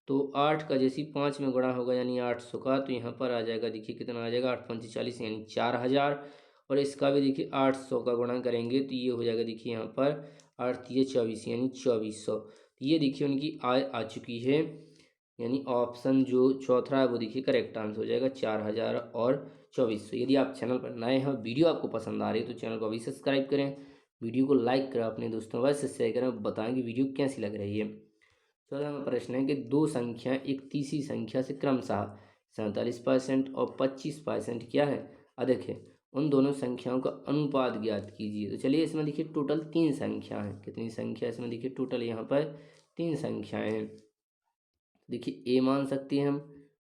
तो 8 का जैसे 5 में गुणा होगा यानी 800 का, तो यहाँ पर आ जाएगा देखिए कितना आ जाएगा, 8×5 = 40 यानी 4000। और इसका भी देखिए 800 का गुणा करेंगे तो ये हो जाएगा देखिए यहाँ पर 8×3 = 24 यानी 2400। तो ये देखिए उनकी आय आ चुकी है, यानी ऑप्शन जो चौथा है वो देखिए करेक्ट आंसर हो जाएगा 4024। यदि आप चैनल पर नए हैं और वीडियो आपको पसंद आ रही है तो चैनल को अभी सब्सक्राइब करें, वीडियो को लाइक करें, अपने दोस्तों के साथ शेयर करें, बताएं कि वीडियो कैसी लग रही है। 14वां प्रश्न है कि दो संख्या एक तीसरी संख्या से क्रमशः 47% और 25% क्या है, अधिक है। उन दोनों संख्याओं का अनुपात ज्ञात कीजिए। तो चलिए इसमें देखिए टोटल 3 संख्या है, कितनी संख्या इसमें देखिए टोटल यहाँ पर 3 संख्याएं हैं। देखिए ए मान सकते हैं हम,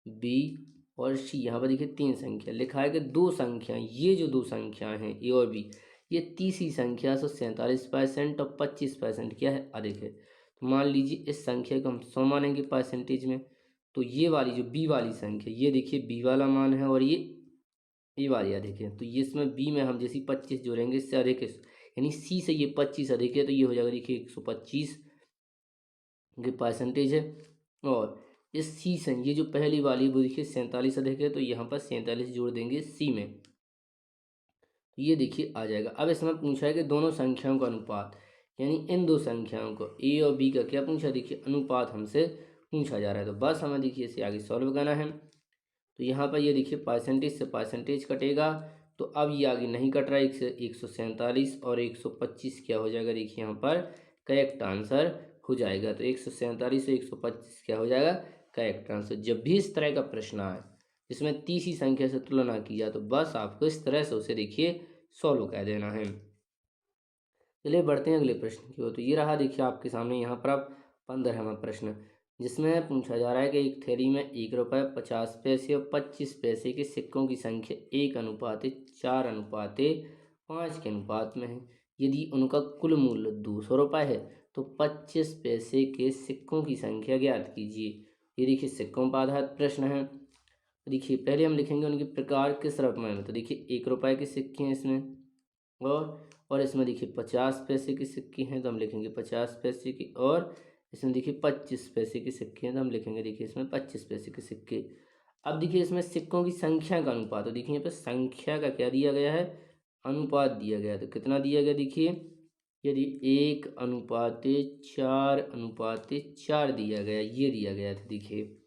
बी और सी। यहाँ पर देखिए 3 संख्या लिखा है कि दो संख्या, ये जो दो संख्या हैं ए और बी, ये तीसरी संख्या से 47% और 25% क्या है, अधिक है। तो मान लीजिए इस संख्या को हम 100 मानेंगे परसेंटेज में, तो ये वाली जो बी वाली संख्या, ये देखिए बी वाला मान है और ये ए वाली अधिक है। तो ये इसमें बी में हम जैसे 25 जोड़ेंगे इससे अधिक है, यानी सी से ये 25 अधिक है, तो ये हो जाएगा देखिए 125 की परसेंटेज है। और इस सी से ये जो पहली वाली वो देखिए 47 अधिक है, तो यहाँ पर 47 जोड़ देंगे सी में, तो ये देखिए आ जाएगा। अब इसमें पूछा है कि दोनों संख्याओं का अनुपात, यानी इन दो संख्याओं को ए और बी का क्या पूछा, देखिए अनुपात हमसे पूछा जा रहा है। तो बस हमें देखिए इसे आगे सॉल्व करना है। तो यहाँ पर ये देखिए परसेंटेज से परसेंटेज कटेगा, तो अब ये आगे नहीं कट रहा है। 147 और 125 क्या हो जाएगा, देखिए यहाँ पर करेक्ट आंसर हो जाएगा। तो 147 से 125 क्या हो जाएगा, करेक्ट आंसर। जब भी इस तरह का प्रश्न आए जिसमें तीसरी संख्या से तुलना की जाए तो बस आपको इस तरह से उसे देखिए सॉल्व कर देना है। चलिए बढ़ते हैं अगले प्रश्न की ओर। तो ये रहा देखिए आपके सामने यहाँ पर अब 15वां प्रश्न, जिसमें पूछा जा रहा है कि एक थैली में 1 रुपये 50 पैसे और 25 पैसे के सिक्कों की संख्या 1:4:5 के अनुपात में है। यदि उनका कुल मूल्य 200 रुपये है तो 25 पैसे के सिक्कों की संख्या ज्ञात कीजिए। ये देखिए सिक्कों पर आधारित प्रश्न है। देखिए पहले हम लिखेंगे उनके प्रकार किस रुपये में। तो देखिए 1 रुपए के सिक्के हैं इसमें, और इसमें देखिए 50 पैसे के सिक्के हैं तो हम लिखेंगे 50 पैसे की, और इसमें देखिए 25 पैसे के सिक्के हैं तो हम लिखेंगे देखिए इसमें 25 पैसे के सिक्के। अब देखिए इसमें सिक्कों की संख्या का अनुपात, तो देखिए यहाँ पे संख्या का क्या दिया गया है, अनुपात दिया गया है। तो कितना दिया गया देखिए, यदि 1:4:4 दिया गया, ये दिया गया था देखिए।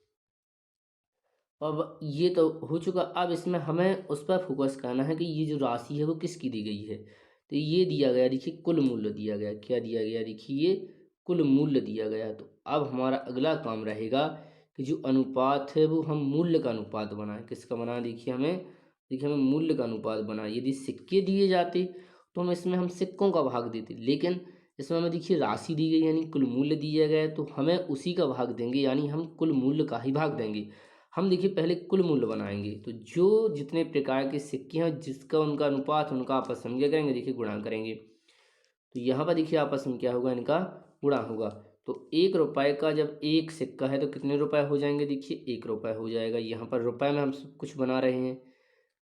अब ये तो हो चुका। अब इसमें हमें उस पर फोकस करना है कि ये जो राशि है वो किसकी दी गई है। तो ये दिया गया देखिए, कुल मूल्य दिया गया। क्या दिया गया देखिए, ये कुल मूल्य दिया गया। तो अब हमारा अगला काम रहेगा कि जो अनुपात है वो हम मूल्य का अनुपात बनाएं। किसका बनाना देखिए हमें, देखिए हमें मूल्य का अनुपात बनाए। यदि सिक्के दिए जाते तो हम सिक्कों का भाग देते, लेकिन इसमें हमें देखिए राशि दी गई यानी कुल मूल्य दिया गया है, तो हमें उसी का भाग देंगे, यानी हम कुल मूल्य का ही भाग देंगे। हम देखिए पहले कुल मूल्य बनाएंगे, तो जो जितने प्रकार के सिक्के हैं जिसका उनका अनुपात उनका आपस में क्या करेंगे देखिए, गुणा करेंगे। तो यहाँ पर देखिए आपस में क्या होगा, इनका गुणा होगा। तो 1 रुपए का जब एक सिक्का है तो कितने रुपए हो जाएंगे देखिए, 1 रुपए हो जाएगा। यहाँ पर रुपए में हम सब कुछ बना रहे हैं।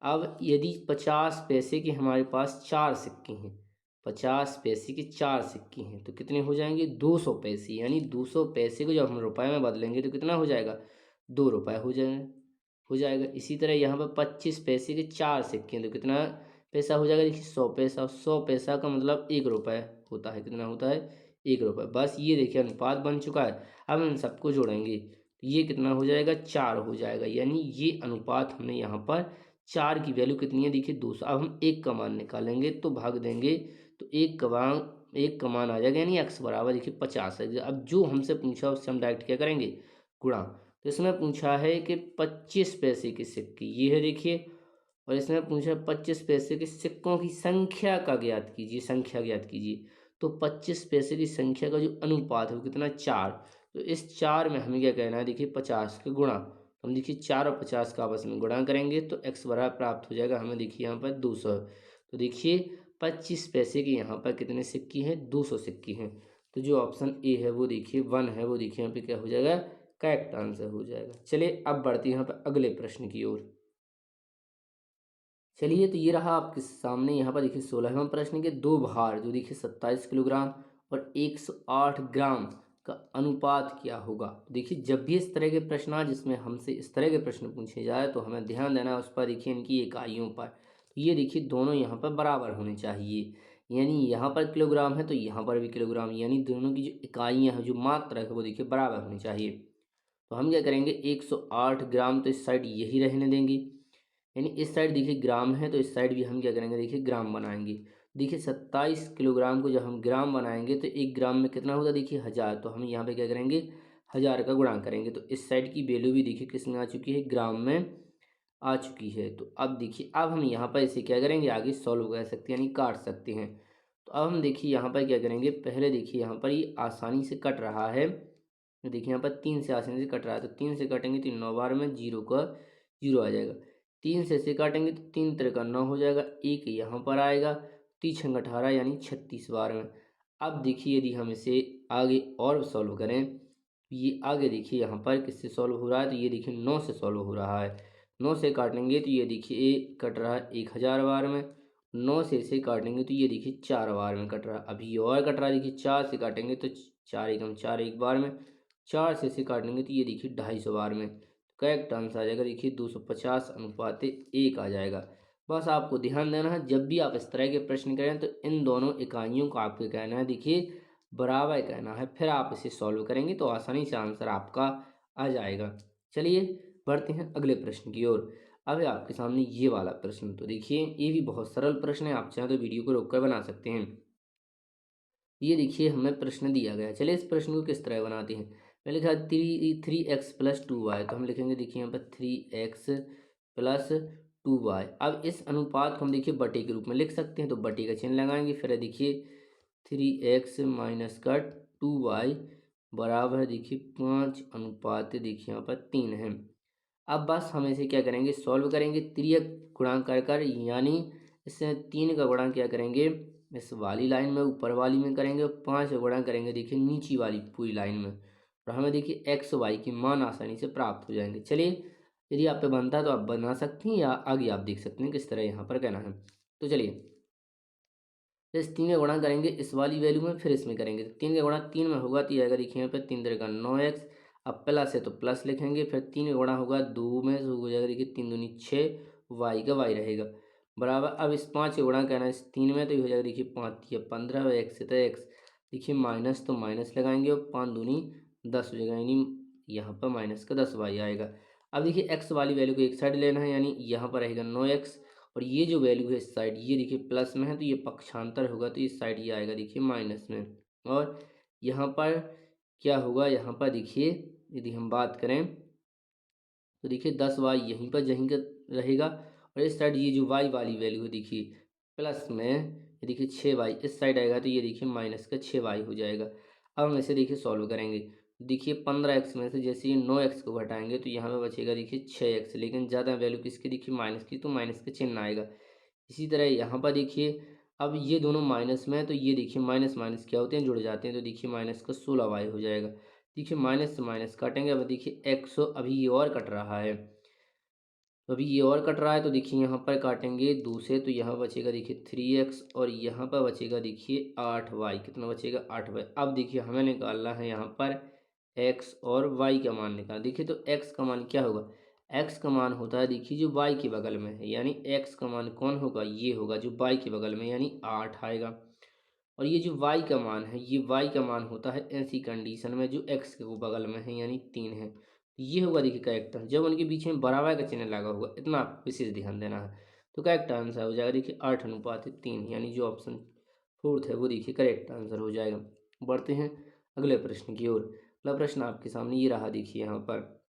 अब यदि 50 पैसे के हमारे पास 4 सिक्के हैं, 50 पैसे के 4 सिक्के हैं तो कितने हो जाएंगे, 200 पैसे। यानी 200 पैसे को जब हम रुपए में बदलेंगे तो कितना हो जाएगा, 2 रुपए हो जाएगा। इसी तरह यहाँ पर 25 पैसे के 4 सिक्के हैं तो कितना पैसा हो जाएगा देखिए, 100 पैसा। 100 पैसा का मतलब 1 रुपए होता है। कितना होता है, 1 रुपए। बस ये देखिए अनुपात बन चुका है। अब हम इन सबको जोड़ेंगे तो ये कितना हो जाएगा, 4 हो जाएगा। यानी ये अनुपात हमने यहाँ पर 4 की वैल्यू कितनी है देखिए, 200। अब हम 1 का मान निकालेंगे तो भाग देंगे, तो 1 का मान आ जाएगा, यानी x बराबर देखिए 50 है। अब जो हमसे पूछा उससे हम डायरेक्ट क्या करेंगे, गुणा। तो इसमें पूछा है कि 25 पैसे के सिक्के, ये है देखिए, और इसमें पूछा है 25 पैसे के सिक्कों की संख्या का ज्ञात कीजिए, संख्या ज्ञात कीजिए। तो 25 पैसे की संख्या का जो अनुपात है वो कितना, 4। तो इस 4 में हमें क्या कहना है देखिए, 50 का गुणा। तो हम देखिए 4 और 50 का आपस में गुणा करेंगे तो x बराबर प्राप्त हो जाएगा हमें देखिए यहाँ पर 200। तो देखिए 25 पैसे के यहाँ पर कितने सिक्के हैं, 200 सिक्के हैं। तो जो ऑप्शन ए है वो देखिए 1 है, वो देखिए यहाँ पे क्या हो जाएगा, करेक्ट आंसर हो जाएगा। चलिए अब बढ़ते हैं यहाँ पर अगले प्रश्न की ओर। चलिए तो ये रहा आपके सामने यहाँ पर देखिए 16वां प्रश्न के दो भार जो देखिए 27 किलोग्राम और 108 ग्राम का अनुपात क्या होगा। देखिए जब भी इस तरह के प्रश्न आए जिसमें हमसे इस तरह के प्रश्न पूछे जाए तो हमें ध्यान देना है उस पर, देखिए इनकी इकाइयों पर। तो ये देखिए दोनों यहाँ पर बराबर होने चाहिए, यानी यहाँ पर किलोग्राम है तो यहाँ पर भी किलोग्राम, यानी दोनों की जो इकाइयाँ हैं, जो मात्रा है वो देखिए बराबर होनी चाहिए। तो हम क्या करेंगे, 108 ग्राम तो इस साइड यही रहने देंगे, यानी इस साइड देखिए ग्राम है तो इस साइड भी हम क्या करेंगे देखिए ग्राम बनाएंगे। देखिए 27 किलोग्राम को जब हम ग्राम बनाएंगे तो 1 ग्राम में कितना होगा देखिए 1000। तो हम यहाँ पे क्या करेंगे, 1000 का गुणा करेंगे। तो इस साइड की वैल्यू भी देखिए किस में आ चुकी है, ग्राम में आ चुकी है। तो अब देखिए अब हम यहाँ पर इसे क्या करेंगे, आगे सॉल्व कर सकते हैं, यानी काट सकते हैं। तो अब हम देखिए यहाँ पर क्या करेंगे, पहले देखिए यहाँ पर ये आसानी से कट रहा है। तो देखिए यहाँ पर 3 से आसानी से कट रहा है, तो 3 से काटेंगे तो 9 बार में 0 का 0 आ जाएगा। 3 से इसे काटेंगे तो 3 त्रिका 9 हो जाएगा, 1 यहाँ पर आएगा, 3 18 यानी 36 बार में। अब देखिए यदि हम इसे आगे और सॉल्व करें, ये आगे देखिए यहाँ पर किससे सॉल्व हो रहा है, तो ये देखिए 9 से सॉल्व हो रहा है। 9 से काटेंगे तो ये देखिए कट रहा है 1000 बार में। 9 से इसे काटेंगे तो ये देखिए 4 बार में कट रहा है। अभी और कट रहा है, देखिए 4 से काटेंगे तो 4 एकम 4 एक बार में। 4 से इसे काटेंगे तो ये देखिए 250 बार में। करेक्ट आंसर आ जाएगा देखिए 250 अनुपात 1 आ जाएगा। बस आपको ध्यान देना है जब भी आप इस तरह के प्रश्न करें तो इन दोनों इकाइयों को आपको कहना है देखिए बराबर कहना है, फिर आप इसे सॉल्व करेंगे तो आसानी से आंसर आपका आ जाएगा। चलिए बढ़ते हैं अगले प्रश्न की ओर। अब है आपके सामने ये वाला प्रश्न, तो देखिए ये भी बहुत सरल प्रश्न है, आप चाहें तो वीडियो को रोककर बना सकते हैं। ये देखिए हमें प्रश्न दिया गया है। चलिए इस प्रश्न को किस तरह बनाते हैं। मैंने लिखा 3x प्लस 2y, तो हम लिखेंगे देखिए यहाँ पर 3x प्लस 2y। अब इस अनुपात को हम देखिए बटे के रूप में लिख सकते हैं, तो बटे का चिन्ह लगाएंगे। फिर देखिए 3x माइनस का 2y बराबर है देखिए 5 अनुपात देखिए यहाँ पर 3 है। अब बस हम इसे क्या करेंगे, सॉल्व करेंगे। 3 गुणा कर यानी इससे 3 का गुणा क्या करेंगे इस वाली लाइन में ऊपर वाली में करेंगे और 5 से गुणा करेंगे देखिए नीची वाली पूरी लाइन में, और हमें देखिए एक्स वाई की मान आसानी से प्राप्त हो जाएंगे। चलिए, यदि आप पे बनता है तो आप बना सकती हैं या आगे आप देख सकते हैं किस तरह यहाँ पर कहना है। तो चलिए, तो इस 3 का गुणा करेंगे इस वाली वैल्यू में, फिर इसमें करेंगे तो 3 का गुणा 3 में होगा तो ये आएगा देखिए यहाँ पे 3 3 का 9x। अब प्लस है तो प्लस लिखेंगे, फिर 3 का गुणा होगा 2 में तो हो जाएगा देखिए 3 दूनी 6, वाई का वाई रहेगा बराबर। अब इस 5 का गुणा करना है इस 3 में तो ये हो जाएगा देखिए 5 या 15 और एक्स है तो एक्स, देखिए माइनस तो माइनस लगाएंगे और 5 दूनी 10 हो जाएगा, यानी यहाँ पर माइनस का 10 वाई आएगा। अब देखिए एक्स वाली वैल्यू को एक साइड लेना है, यानी यहाँ पर रहेगा 9x, और ये जो वैल्यू है इस साइड ये देखिए प्लस में है तो ये पक्षांतर होगा तो इस साइड ये आएगा देखिए माइनस में। और यहाँ पर क्या होगा, यहाँ पर देखिए यदि हम बात करें तो देखिए 10 वाई यहीं पर यहीं का रहेगा, और इस साइड ये जो वाई वाली वैल्यू है देखिए प्लस में, ये देखिए 6 वाई इस साइड आएगा तो ये देखिए माइनस का 6 वाई हो जाएगा। अब हम इसे देखिए सॉल्व करेंगे, देखिए 15x में से जैसे ये 9x को घटाएंगे तो यहाँ पे बचेगा देखिए 6x, लेकिन ज़्यादा वैल्यू किसकी देखिए माइनस की, तो माइनस का चिन्ह आएगा। इसी तरह यहाँ पर देखिए, अब ये दोनों माइनस में है तो ये देखिए माइनस माइनस क्या होते हैं, जुड़ जाते हैं, तो देखिए माइनस का 16 वाई हो जाएगा। देखिए माइनस से माइनस काटेंगे, अब देखिए एक्स अभी ये और कट रहा है, तो अभी ये और कट रहा है तो देखिए यहाँ पर काटेंगे 2 से तो यहाँ बचेगा देखिए 3x, और यहाँ पर बचेगा देखिए 8y, कितना बचेगा 8y। अब देखिए हमें निकालना है यहाँ पर x और y का मान निकालना। देखिए तो x का मान क्या होगा, x का मान होता है देखिए जो y के बगल में है, यानी x का मान कौन होगा, ये होगा जो y के बगल में, यानी 8 आएगा। और ये जो y का मान है ये y का मान होता है ऐसी कंडीशन में जो x के वो बगल में है, यानी 3 है। ये होगा देखिए करेक्ट आंसर, जब उनके बीच में बराबर का चिन्ह लगा होगा, इतना आपको विशेष ध्यान देना है। तो करेक्ट आंसर हो जाएगा देखिए 8:3, यानी जो ऑप्शन फोर्थ है वो देखिए करेक्ट आंसर हो जाएगा। बढ़ते हैं अगले प्रश्न की ओर। अगला प्रश्न आपके सामने ये रहा, देखिए यहाँ पर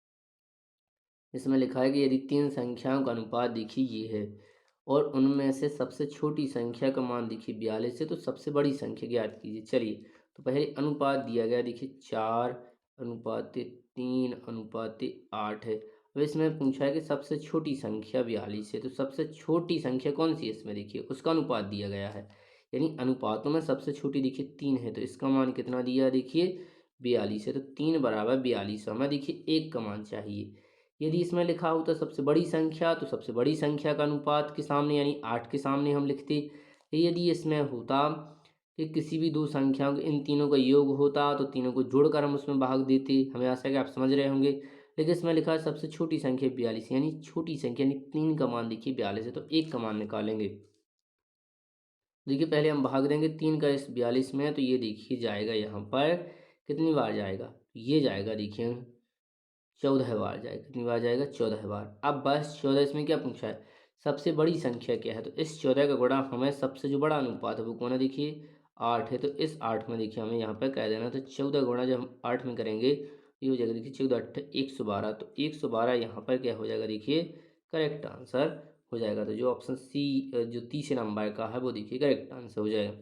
इसमें लिखा है कि यदि 3 संख्याओं का अनुपात देखिए ये है और उनमें से सबसे छोटी संख्या का मान देखिए 42 है, तो सबसे बड़ी संख्या ज्ञात कीजिए। चलिए, तो पहले अनुपात दिया गया देखिए 4:3:8 है। अब इसमें पूछा है कि सबसे छोटी संख्या 42 है, तो सबसे छोटी संख्या कौन सी है इसमें देखिए उसका अनुपात दिया गया है, यानी अनुपातों में सबसे छोटी देखिए 3 है, तो इसका मान कितना दिया देखिए 42 है, तो 3 बराबर 42, हमें देखिए 1 का मान चाहिए। यदि इसमें लिखा होता सबसे बड़ी संख्या, तो सबसे बड़ी संख्या का अनुपात के सामने यानी 8 के सामने हम लिखते। यदि इसमें होता कि किसी भी दो संख्याओं के इन तीनों का योग होता तो तीनों को जोड़कर हम उसमें भाग देते, हमें आशा है कि आप समझ रहे होंगे। लेकिन इसमें लिखा है सबसे छोटी संख्या 42, यानी छोटी संख्या यानी 3 का मान देखिए 42 है, तो 1 का मान निकालेंगे। देखिए पहले हम भाग देंगे 3 का इस 42 में, तो ये देखिए जाएगा यहाँ पर कितनी बार जाएगा, ये जाएगा देखिए 14 बार जाएगा, कितनी बार जाएगा 14 बार। अब बस 14 इसमें क्या पूछा है, सबसे बड़ी संख्या क्या है, तो इस 14 का गुणा हमें सबसे जो बड़ा अनुपात है वो कौन है देखिए 8 है, तो इस 8 में देखिए हमें यहाँ पर कह देना, तो 14 गुणा जब हम 8 में करेंगे ये हो जाएगा देखिए 14 8 112, तो 112 यहाँ पर क्या हो जाएगा देखिए करेक्ट आंसर हो जाएगा। तो जो ऑप्शन सी जो तीसरे नंबर का है वो देखिए करेक्ट आंसर हो जाएगा।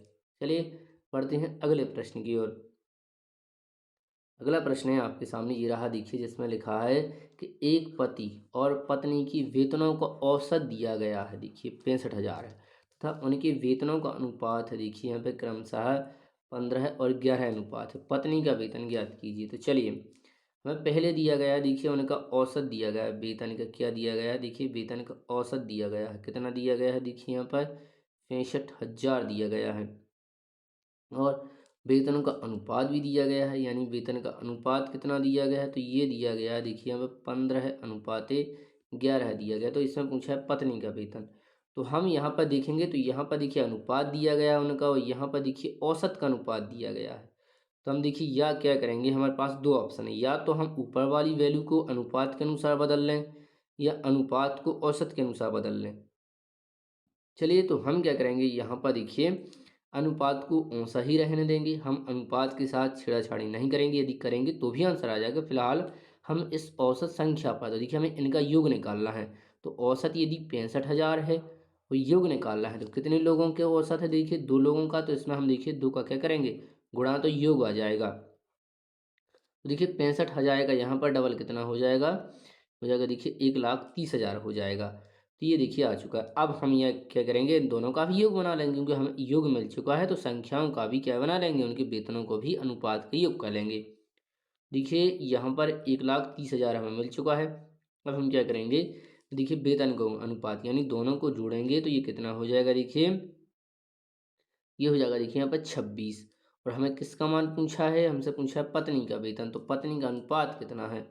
चलिए बढ़ते हैं अगले प्रश्न की ओर। अगला प्रश्न है आपके सामने ये रहा, देखिए जिसमें लिखा है कि एक पति और पत्नी की वेतनों का औसत दिया गया है, देखिए 65,000 है, तथा उनके वेतनों का अनुपात है देखिए यहाँ पे क्रमशः 15 और 11 अनुपात है। पत्नी का वेतन ज्ञात कीजिए। तो चलिए, हमें पहले दिया गया है देखिए उनका औसत दिया गया है, वेतन का क्या दिया गया है देखिए वेतन का औसत दिया गया है, कितना दिया गया है देखिए यहाँ पर 65,000 दिया गया है। और वेतन का अनुपात भी दिया गया है, यानी वेतन का अनुपात कितना दिया गया है, तो ये दिया गया है देखिए यहाँ पे 15:11 दिया गया। तो इसमें पूछा है पत्नी का वेतन, तो हम यहाँ पर देखेंगे तो यहाँ पर देखिए अनुपात दिया गया है उनका, और यहाँ पर देखिए औसत का अनुपात दिया गया है। तो हम देखिए या क्या करेंगे, हमारे पास दो ऑप्शन है, या तो हम ऊपर वाली वैल्यू को अनुपात के अनुसार बदल लें या अनुपात को औसत के अनुसार बदल लें। चलिए, तो हम क्या करेंगे यहाँ पर देखिए अनुपात को ऐसा ही रहने देंगे, हम अनुपात के साथ छेड़ाछाड़ी नहीं करेंगे, यदि करेंगे तो भी आंसर आ जाएगा। फिलहाल हम इस औसत संख्या पर, तो देखिए हमें इनका योग निकालना है, तो औसत यदि 65,000 है और योग निकालना है तो कितने लोगों के औसत है देखिए 2 लोगों का, तो इसमें हम देखिए 2 का क्या करेंगे गुणा, तो योग आ जाएगा। तो देखिए 65,000 का यहाँ पर डबल कितना हो जाएगा देखिए 1,30,000 हो जाएगा। तो ये देखिए आ चुका है। अब हम यह क्या करेंगे, इन दोनों का भी योग बना लेंगे, क्योंकि हमें योग मिल चुका है तो संख्याओं का भी क्या बना लेंगे, उनके वेतनों को भी अनुपात का योग कर लेंगे। देखिए यहाँ पर 1,30,000 हमें मिल चुका है। अब हम क्या करेंगे, देखिए वेतन का अनुपात यानी दोनों को जोड़ेंगे तो ये कितना हो जाएगा, देखिए ये हो जाएगा देखिए यहाँ पर 26। और हमें किसका मान पूछा है, हमसे पूछा है पत्नी का वेतन, तो पत्नी का अनुपात कितना है,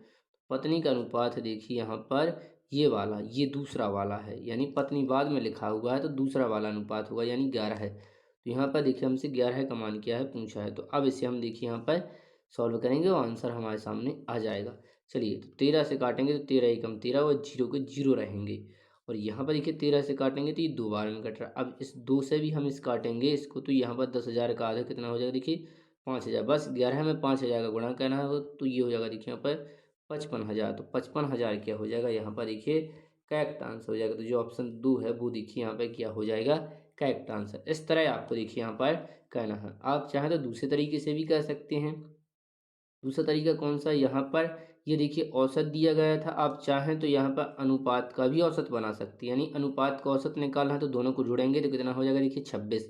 पत्नी का अनुपात है देखिए यहाँ पर ये वाला, ये दूसरा वाला है, यानी पत्नी बाद में लिखा हुआ है तो दूसरा वाला अनुपात होगा, यानी 11 है। तो यहाँ पर देखिए हमसे 11 का मान क्या है पूछा है, तो अब इसे हम देखिए यहाँ पर सॉल्व करेंगे और आंसर हमारे सामने आ जाएगा। चलिए तो 13 से काटेंगे तो 13 एकम 13 और जीरो के जीरो रहेंगे। और यहाँ पर देखिए 13 से काटेंगे तो ये 2 बार में कट रहा है। अब इस 2 से भी हम इस काटेंगे इसको, तो यहाँ पर 10,000 का आधा कितना हो जाएगा, देखिए 5,000। बस 11 में 5,000 का गुणा करना है तो ये हो जाएगा देखिए यहाँ पर 55,000। तो 55,000 क्या हो जाएगा यहाँ पर, देखिए करेक्ट आंसर हो जाएगा। तो जो ऑप्शन 2 है वो देखिए यहाँ पर क्या हो जाएगा, करेक्ट आंसर। इस तरह आपको देखिए यहाँ पर कहना है। आप चाहें तो दूसरे तरीके से भी कर सकते हैं। दूसरा तरीका कौन सा, यहाँ पर ये देखिए औसत दिया गया था, आप चाहें तो यहाँ पर अनुपात का भी औसत बना सकते हैं, यानी अनुपात का औसत निकालना है तो दोनों को जोड़ेंगे तो कितना हो जाएगा, देखिए 26।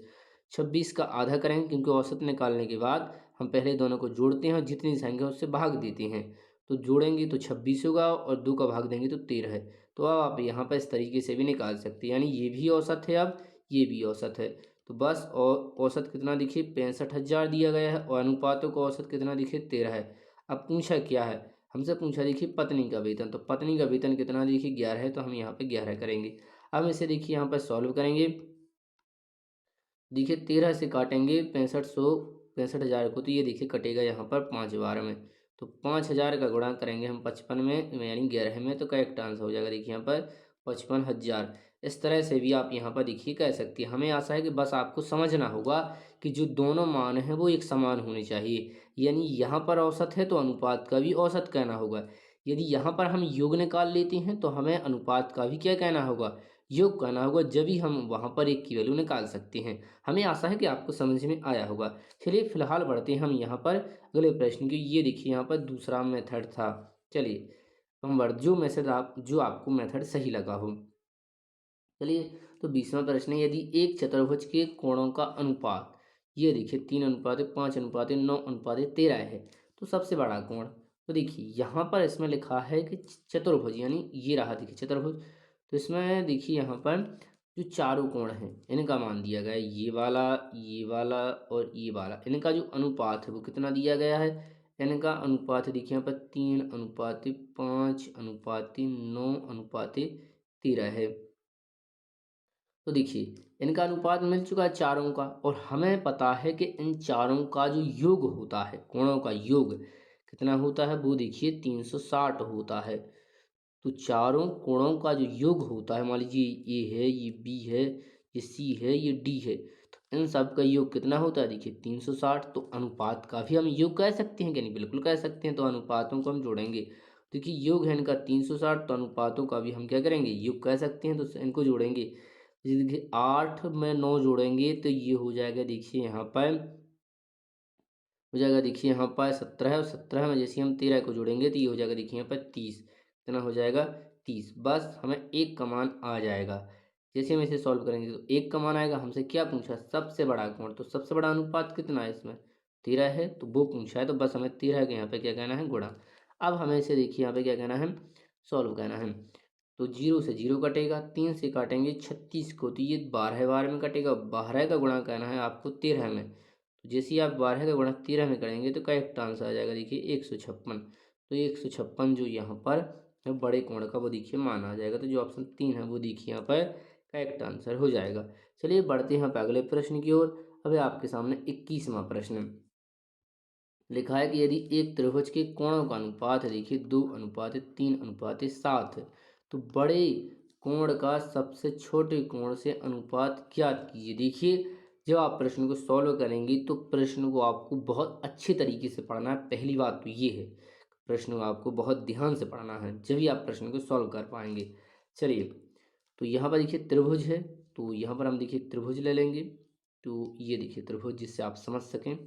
26 का आधा करेंगे, क्योंकि औसत निकालने के बाद हम पहले दोनों को जोड़ते हैं और जितनी संख्या उससे भाग देते हैं। तो जोड़ेंगे तो 26 होगा और 2 का भाग देंगे तो 13 है। तो अब आप यहाँ पर इस तरीके से भी निकाल सकते हैं, यानी ये भी औसत है, अब ये भी औसत है। तो बस और औसत कितना देखिए 65,000 दिया गया है और अनुपातों का औसत कितना देखिए 13 है। अब पूछा क्या है, हमसे पूछा देखिए पत्नी का वेतन, तो पत्नी का वेतन कितना देखिए 11 है, तो हम यहाँ पे 11 करेंगे। अब इसे देखिए यहाँ पर सॉल्व करेंगे। देखिए 13 से काटेंगे 65,000 को, तो ये देखिए कटेगा यहाँ पर 5 बार में। तो 5,000 का गुणा करेंगे हम 55 में यानी 11 में, तो करेक्ट आंसर हो जाएगा देखिए यहाँ पर 55,000। इस तरह से भी आप यहाँ पर देखिए कह सकती हैं। हमें आशा है कि बस आपको समझना होगा कि जो दोनों मान हैं वो एक समान होने चाहिए, यानी यहाँ पर औसत है तो अनुपात का भी औसत कहना होगा। यदि यहाँ पर हम योग निकाल लेते हैं तो हमें अनुपात का भी क्या कहना होगा, योग कहना होगा, जब ही हम वहाँ पर एक की वैल्यू निकाल सकते हैं। हमें आशा है कि आपको समझ में आया होगा। चलिए फिलहाल बढ़ते हैं हम यहाँ पर अगले प्रश्न की। ये देखिए यहाँ पर दूसरा मेथड था। चलिए हम बढ़ जो आपको मेथड सही लगा हो। चलिए तो 20वां प्रश्न है, यदि एक चतुर्भुज के कोणों का अनुपात, ये देखिए 3:5:9:13 है, तो सबसे बड़ा कोण, तो देखिए यहाँ पर इसमें लिखा है कि चतुर्भुज, यानी ये रहा देखिए चतुर्भुज। तो इसमें देखिए यहाँ पर जो चारों कोण हैं इनका मान दिया गया है, ये वाला और ये वाला, इनका जो अनुपात है वो कितना दिया गया है, इनका अनुपात देखिए यहाँ पर 3:5:9:13 है। तो देखिए इनका अनुपात मिल चुका है चारों का, और हमें पता है कि इन चारों का जो योग होता है, कोणों का योग कितना होता है, वो देखिए 360 होता है। तो चारों कोणों का जो योग होता है, मान लीजिए ये है, ये बी है, ये सी है, ये डी है, तो इन सब का योग कितना होता है, देखिए 360। तो अनुपात का भी हम योग कह सकते हैं कि नहीं, बिल्कुल कह सकते हैं। तो अनुपातों को हम जोड़ेंगे, देखिए योग है इनका 360, तो अनुपातों का भी हम क्या करेंगे, योग कह सकते हैं, तो इनको जोड़ेंगे। जैसे देखिए 8 में 9 जोड़ेंगे तो ये हो जाएगा देखिए यहाँ पर, हो जाएगा देखिए यहाँ पर 17, और 17 में जैसे हम 13 को जोड़ेंगे तो ये हो जाएगा देखिए यहाँ पर 30। कितना हो जाएगा, 30। बस हमें एक का मान आ जाएगा। जैसे हम इसे सॉल्व करेंगे तो एक का मान आएगा। हमसे क्या पूछा, सबसे बड़ा कोण, तो सबसे बड़ा अनुपात कितना है इसमें, 13 है, तो वो पूछा है, तो बस हमें 13 के यहाँ पे क्या कहना है, गुणा। अब हमें इसे देखिए यहाँ पे क्या कहना है, सॉल्व कहना है। तो 0 से 0 कटेगा, 3 से काटेंगे 36 को, तो ये 12 बार में कटेगा। 12 का गुणा करना है आपको 13 में, तो जैसे ही आप 12 का गुणा 13 में करेंगे तो करेक्ट आंसर आ जाएगा देखिए 156। तो 156 जो यहाँ पर है बड़े कोण का, वो देखिए मान आ जाएगा। तो जो ऑप्शन 3 है वो देखिए यहाँ पर करेक्ट आंसर हो जाएगा। चलिए बढ़ते हैं यहाँ पर अगले प्रश्न की ओर। अब आपके सामने 21वां प्रश्न लिखा है कि यदि एक त्रिभुज के कोणों का अनुपात है, देखिए 2:3:7 है, तो बड़े कोण का सबसे छोटे कोण से अनुपात ज्ञात कीजिए। देखिए जब आप प्रश्न को सॉल्व करेंगे तो प्रश्न को आपको बहुत अच्छे तरीके से पढ़ना है। पहली बात तो ये है, प्रश्न को आपको बहुत ध्यान से पढ़ना है, जब ही आप प्रश्न को सॉल्व कर पाएंगे। चलिए तो यहाँ पर देखिए त्रिभुज है, तो यहाँ पर हम देखिए त्रिभुज ले लेंगे। तो ये देखिए त्रिभुज, जिससे आप समझ सकें, तो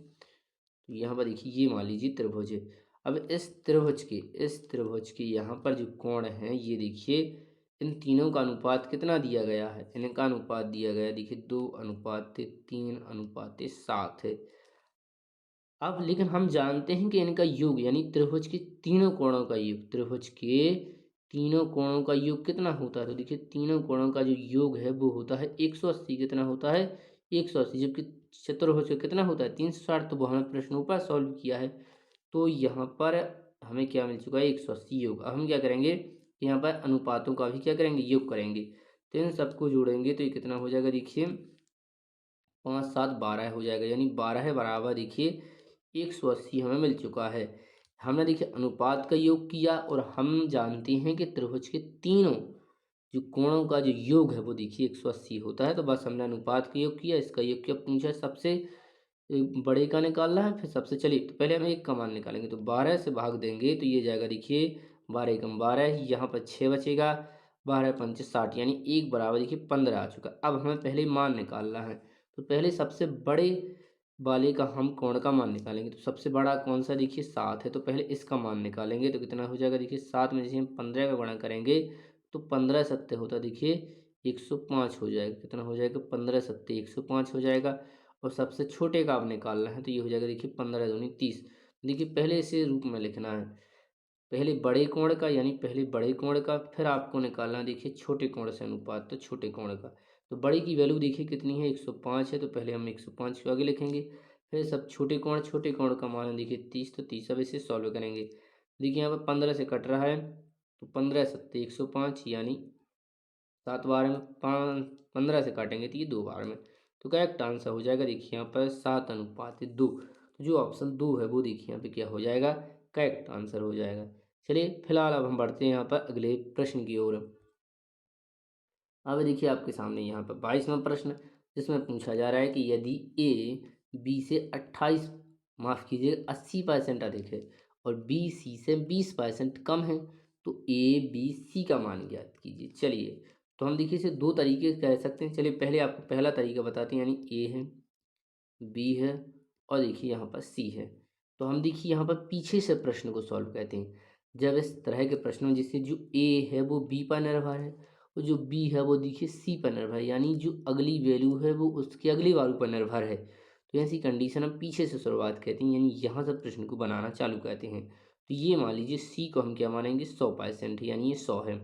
यहाँ पर देखिए ये मान लीजिए त्रिभुज है। अब इस त्रिभुज के यहाँ पर जो कोण हैं, ये देखिए इन तीनों का अनुपात कितना दिया गया है? इनका अनुपात दिया गया है देखिए 2:3:7 है। अब लेकिन हम जानते हैं कि इनका योग यानी त्रिभुज के तीनों कोणों का योग, त्रिभुज के तीनों कोणों का योग कितना होता है? तो देखिए तीनों कोणों का जो योग है वो होता है 180। कितना होता है? 180। जबकि चतुर्भुज का कितना होता है? 360। तो वो हमें प्रश्न ऊपर सॉल्व किया है। तो यहाँ पर हमें क्या मिल चुका है? 180 योग। अब हम क्या करेंगे? यहाँ पर अनुपातों का भी क्या करेंगे? योग करेंगे। तो इन सबको जोड़ेंगे तो ये कितना हो जाएगा? देखिए 5 7 12 हो जाएगा, यानी 12 बराबर देखिए 180 हमें मिल चुका है। हमने देखिए अनुपात का योग किया और हम जानते हैं कि त्रिभुज के तीनों जो कोणों का जो योग है वो देखिए 180 होता है। तो बस हमने अनुपात का योग किया, इसका योग क्या पूछा है? सबसे बड़े का निकालना है, फिर सबसे चलिए तो पहले हमें एक का मान निकालेंगे। तो 12 से भाग देंगे तो ये जाएगा देखिए 12 एकम 12, यहाँ पर 6 बचेगा, 12 पंचे 60, यानी एक बराबर देखिए 15 आ चुका। अब हमें पहले मान निकालना है। तो पहले सबसे बड़े वाले का हम कोण का मान निकालेंगे। तो सबसे बड़ा कौन सा? देखिए 7 है। तो पहले इसका मान निकालेंगे तो कितना हो जाएगा? देखिए 7 में जैसे हम 15 का गुणा करेंगे तो 15 सत्ते होता देखिए 105 हो जाएगा। कितना हो जाएगा? 15 सत्ते 105 हो जाएगा। और सबसे छोटे का अब निकालना है तो ये हो जाएगा देखिए 15 दूनी 30। देखिए पहले इसे रूप में लिखना है, पहले बड़े कोण का, यानी पहले बड़े कोण का, फिर आपको निकालना है देखिए छोटे कोण से अनुपात, तो छोटे कोण का। तो बड़े की वैल्यू देखिए कितनी है? 105 है। तो पहले हम 105 को आगे लिखेंगे। फिर सब छोटे कोण का मान है देखिए 30। तो 30 अब इसे सॉल्व करेंगे। देखिए यहाँ पर 15 से कट रहा है तो 15 सत्ते 105, यानी 7 बार में 15 से काटेंगे तो ये 2 बार में। तो करेक्ट आंसर हो जाएगा देखिए यहाँ पर 7:2। तो जो ऑप्शन 2 है वो देखिए यहाँ पे क्या हो जाएगा? करेक्ट आंसर हो जाएगा। चलिए फिलहाल अब हम बढ़ते हैं यहाँ पर अगले प्रश्न की ओर। अब देखिए आपके सामने यहाँ पर 22वां प्रश्न, जिसमें पूछा जा रहा है कि यदि ए बी से 28, माफ़ कीजिएगा 80% अधिक है और बी सी से 20% कम है, तो ए बी सी का मान ज्ञात कीजिए। चलिए तो हम देखिए इसे दो तरीके से कह सकते हैं। चलिए पहले आपको पहला तरीका बताते हैं, यानी ए है, बी है और देखिए यहाँ पर सी है। तो हम देखिए यहाँ पर पीछे से प्रश्न को सॉल्व करते हैं। जब इस तरह के प्रश्न में जिससे जो ए है वो बी पर निर्भर है और जो बी है वो देखिए सी पर निर्भर है, यानी जो अगली वैल्यू है वो उसकी अगली वैल्यू पर निर्भर है। तो ऐसी कंडीशन हम पीछे से शुरुआत करते हैं, यानी यहाँ से प्रश्न को बनाना चालू करते हैं। तो ये मान लीजिए सी को हम क्या मानेंगे? 100%, यानी ये 100 है।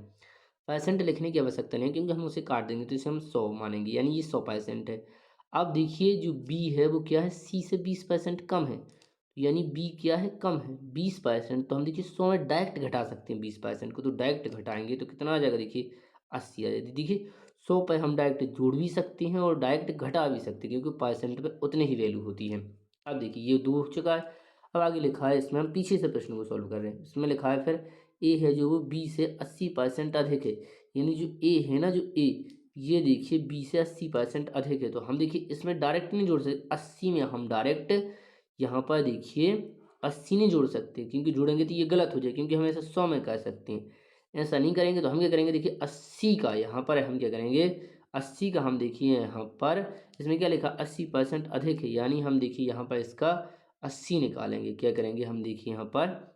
परसेंट लिखने की आवश्यकता नहीं है क्योंकि हम उसे काट देंगे तो इसे हम 100 मानेंगे, यानी ये 100% है। अब देखिए जो बी है वो क्या है? सी से 20% कम है, तो यानी बी क्या है? कम है 20%। तो हम देखिए 100 में डायरेक्ट घटा सकते हैं 20% को, तो डायरेक्ट घटाएंगे तो कितना आ जाएगा? देखिए 80 आ जाएगी। देखिए 100 पर हम डायरेक्ट जोड़ भी सकते हैं और डायरेक्ट घटा भी सकते हैं क्योंकि परसेंट पे उतनी ही वैल्यू होती है। अब देखिए ये 2 हो चुका है। अब आगे लिखा है, इसमें हम पीछे से प्रश्न को सॉल्व कर रहे हैं। इसमें लिखा है फिर ए है जो वो बी से 80% अधिक है, यानी जो ए है ना, जो ए, ये देखिए 20 से 80% अधिक है। तो हम देखिए इसमें डायरेक्ट नहीं जोड़ सकते, 80 में हम डायरेक्ट यहाँ पर देखिए 80 नहीं जोड़ सकते क्योंकि जोड़ेंगे तो ये गलत हो जाए, क्योंकि हम ऐसा 100 में कर सकते हैं। ऐसा नहीं करेंगे तो हम क्या करेंगे? देखिए 80 का यहाँ पर हम क्या करेंगे? 80 का हम देखिए यहाँ पर इसमें क्या लिखा? 80% अधिक है, यानी हम देखिए यहाँ पर इसका 80 निकालेंगे। क्या करेंगे? हम देखिए यहाँ पर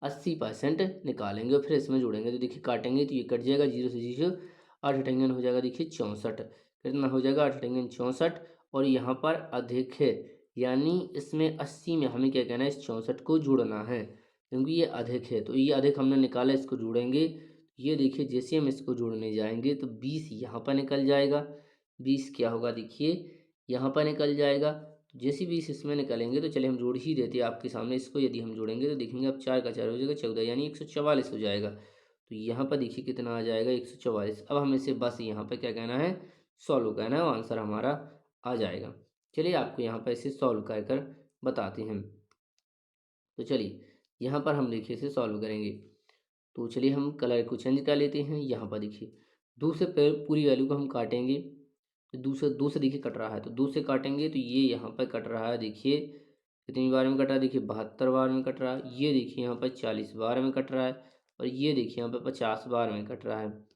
80% निकालेंगे और फिर इसमें जोड़ेंगे। तो देखिए काटेंगे तो ये कट जाएगा, 0 से 0 8 अठंगन हो जाएगा देखिए 64। कितना हो जाएगा? 8 अठंगन 64। और यहाँ पर अधिक है, यानी इसमें 80 में हमें क्या कहना है? इस 64 को जोड़ना है क्योंकि ये अधिक है। तो ये अधिक हमने निकाला, इसको जोड़ेंगे। ये देखिए जैसे हम इसको जोड़ने जाएंगे तो 20 यहाँ पर निकल जाएगा। 20 क्या होगा? देखिए यहाँ पर निकल जाएगा। जैसे भी इसमें निकालेंगे तो चलिए हम जोड़ ही देते हैं आपके सामने इसको। यदि हम जोड़ेंगे तो देखेंगे अब 4 का 4 हो जाएगा 14, यानी 144 हो जाएगा। तो यहाँ पर देखिए कितना आ जाएगा? 144। अब हमें इसे बस यहाँ पर क्या कहना है? सॉल्व करना है, वो आंसर हमारा आ जाएगा। चलिए आपको यहाँ पर इसे सॉल्व कर कर बताते हैं। तो चलिए यहाँ पर हम देखिए इसे सॉल्व करेंगे। तो चलिए हम कलर को चेंज कर लेते हैं। यहाँ पर देखिए 2 से पूरी वैल्यू को हम काटेंगे तो 2 से देखिए कट रहा है, तो 2 से काटेंगे तो ये यहाँ पर कट रहा है। देखिए कितनी बार में कट रहा है? देखिए 72 बार में कट रहा है। ये देखिए यहाँ पर 40 बार में कट रहा है और ये देखिए यहाँ पर 50 बार में कट रहा है।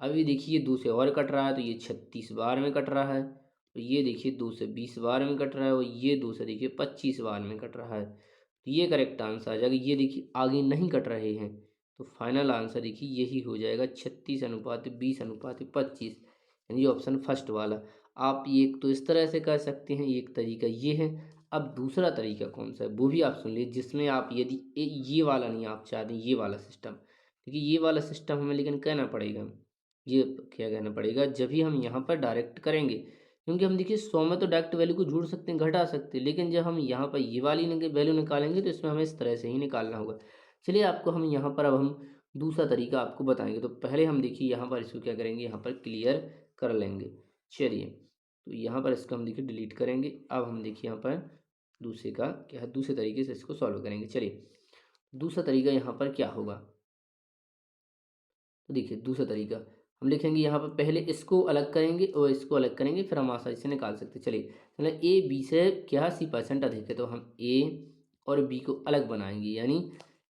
अभी देखिए 2 से और कट रहा है तो ये 36 बार में कट रहा है और ये देखिए 2 से 20 बार में कट रहा है और ये 2 से देखिए 25 बार में कट रहा है। तो ये करेक्ट आंसर आ जाएगा। ये देखिए आगे नहीं कट रहे हैं, तो फाइनल आंसर देखिए यही हो जाएगा 36:20:25, यानी ऑप्शन फर्स्ट वाला। आप एक तो इस तरह से कर सकते हैं, एक तरीका ये है। अब दूसरा तरीका कौन सा है वो भी आप सुन लीजिए, जिसमें आप यदि ये वाला नहीं आप चाहते, ये वाला सिस्टम, क्योंकि ये वाला सिस्टम हमें लेकिन कहना पड़ेगा। ये क्या कहना पड़ेगा, जब भी हम यहाँ पर डायरेक्ट करेंगे, क्योंकि हम देखिए 100 में तो डायरेक्ट वैल्यू को जोड़ सकते हैं, घटा सकते हैं, लेकिन जब हम यहाँ पर ये वाली वैल्यू निकालेंगे तो इसमें हमें इस तरह से ही निकालना होगा। चलिए आपको हम यहाँ पर अब हम दूसरा तरीका आपको बताएंगे। तो पहले हम देखिए यहाँ पर इसको क्या करेंगे, यहाँ पर क्लियर कर लेंगे। चलिए, तो यहाँ पर इसको हम देखिए डिलीट करेंगे। अब हम देखिए यहाँ पर दूसरे का क्या है, दूसरे तरीके से इसको सॉल्व करेंगे। चलिए, दूसरा तरीका यहाँ पर क्या होगा, तो देखिए दूसरा तरीका हम लिखेंगे यहाँ पर, पहले इसको अलग करेंगे और इसको अलग करेंगे, फिर हम आसानी से निकाल सकते हैं। चलिए, मतलब ए बी से 81% अधिक है, तो हम ए और बी को अलग बनाएंगे, यानी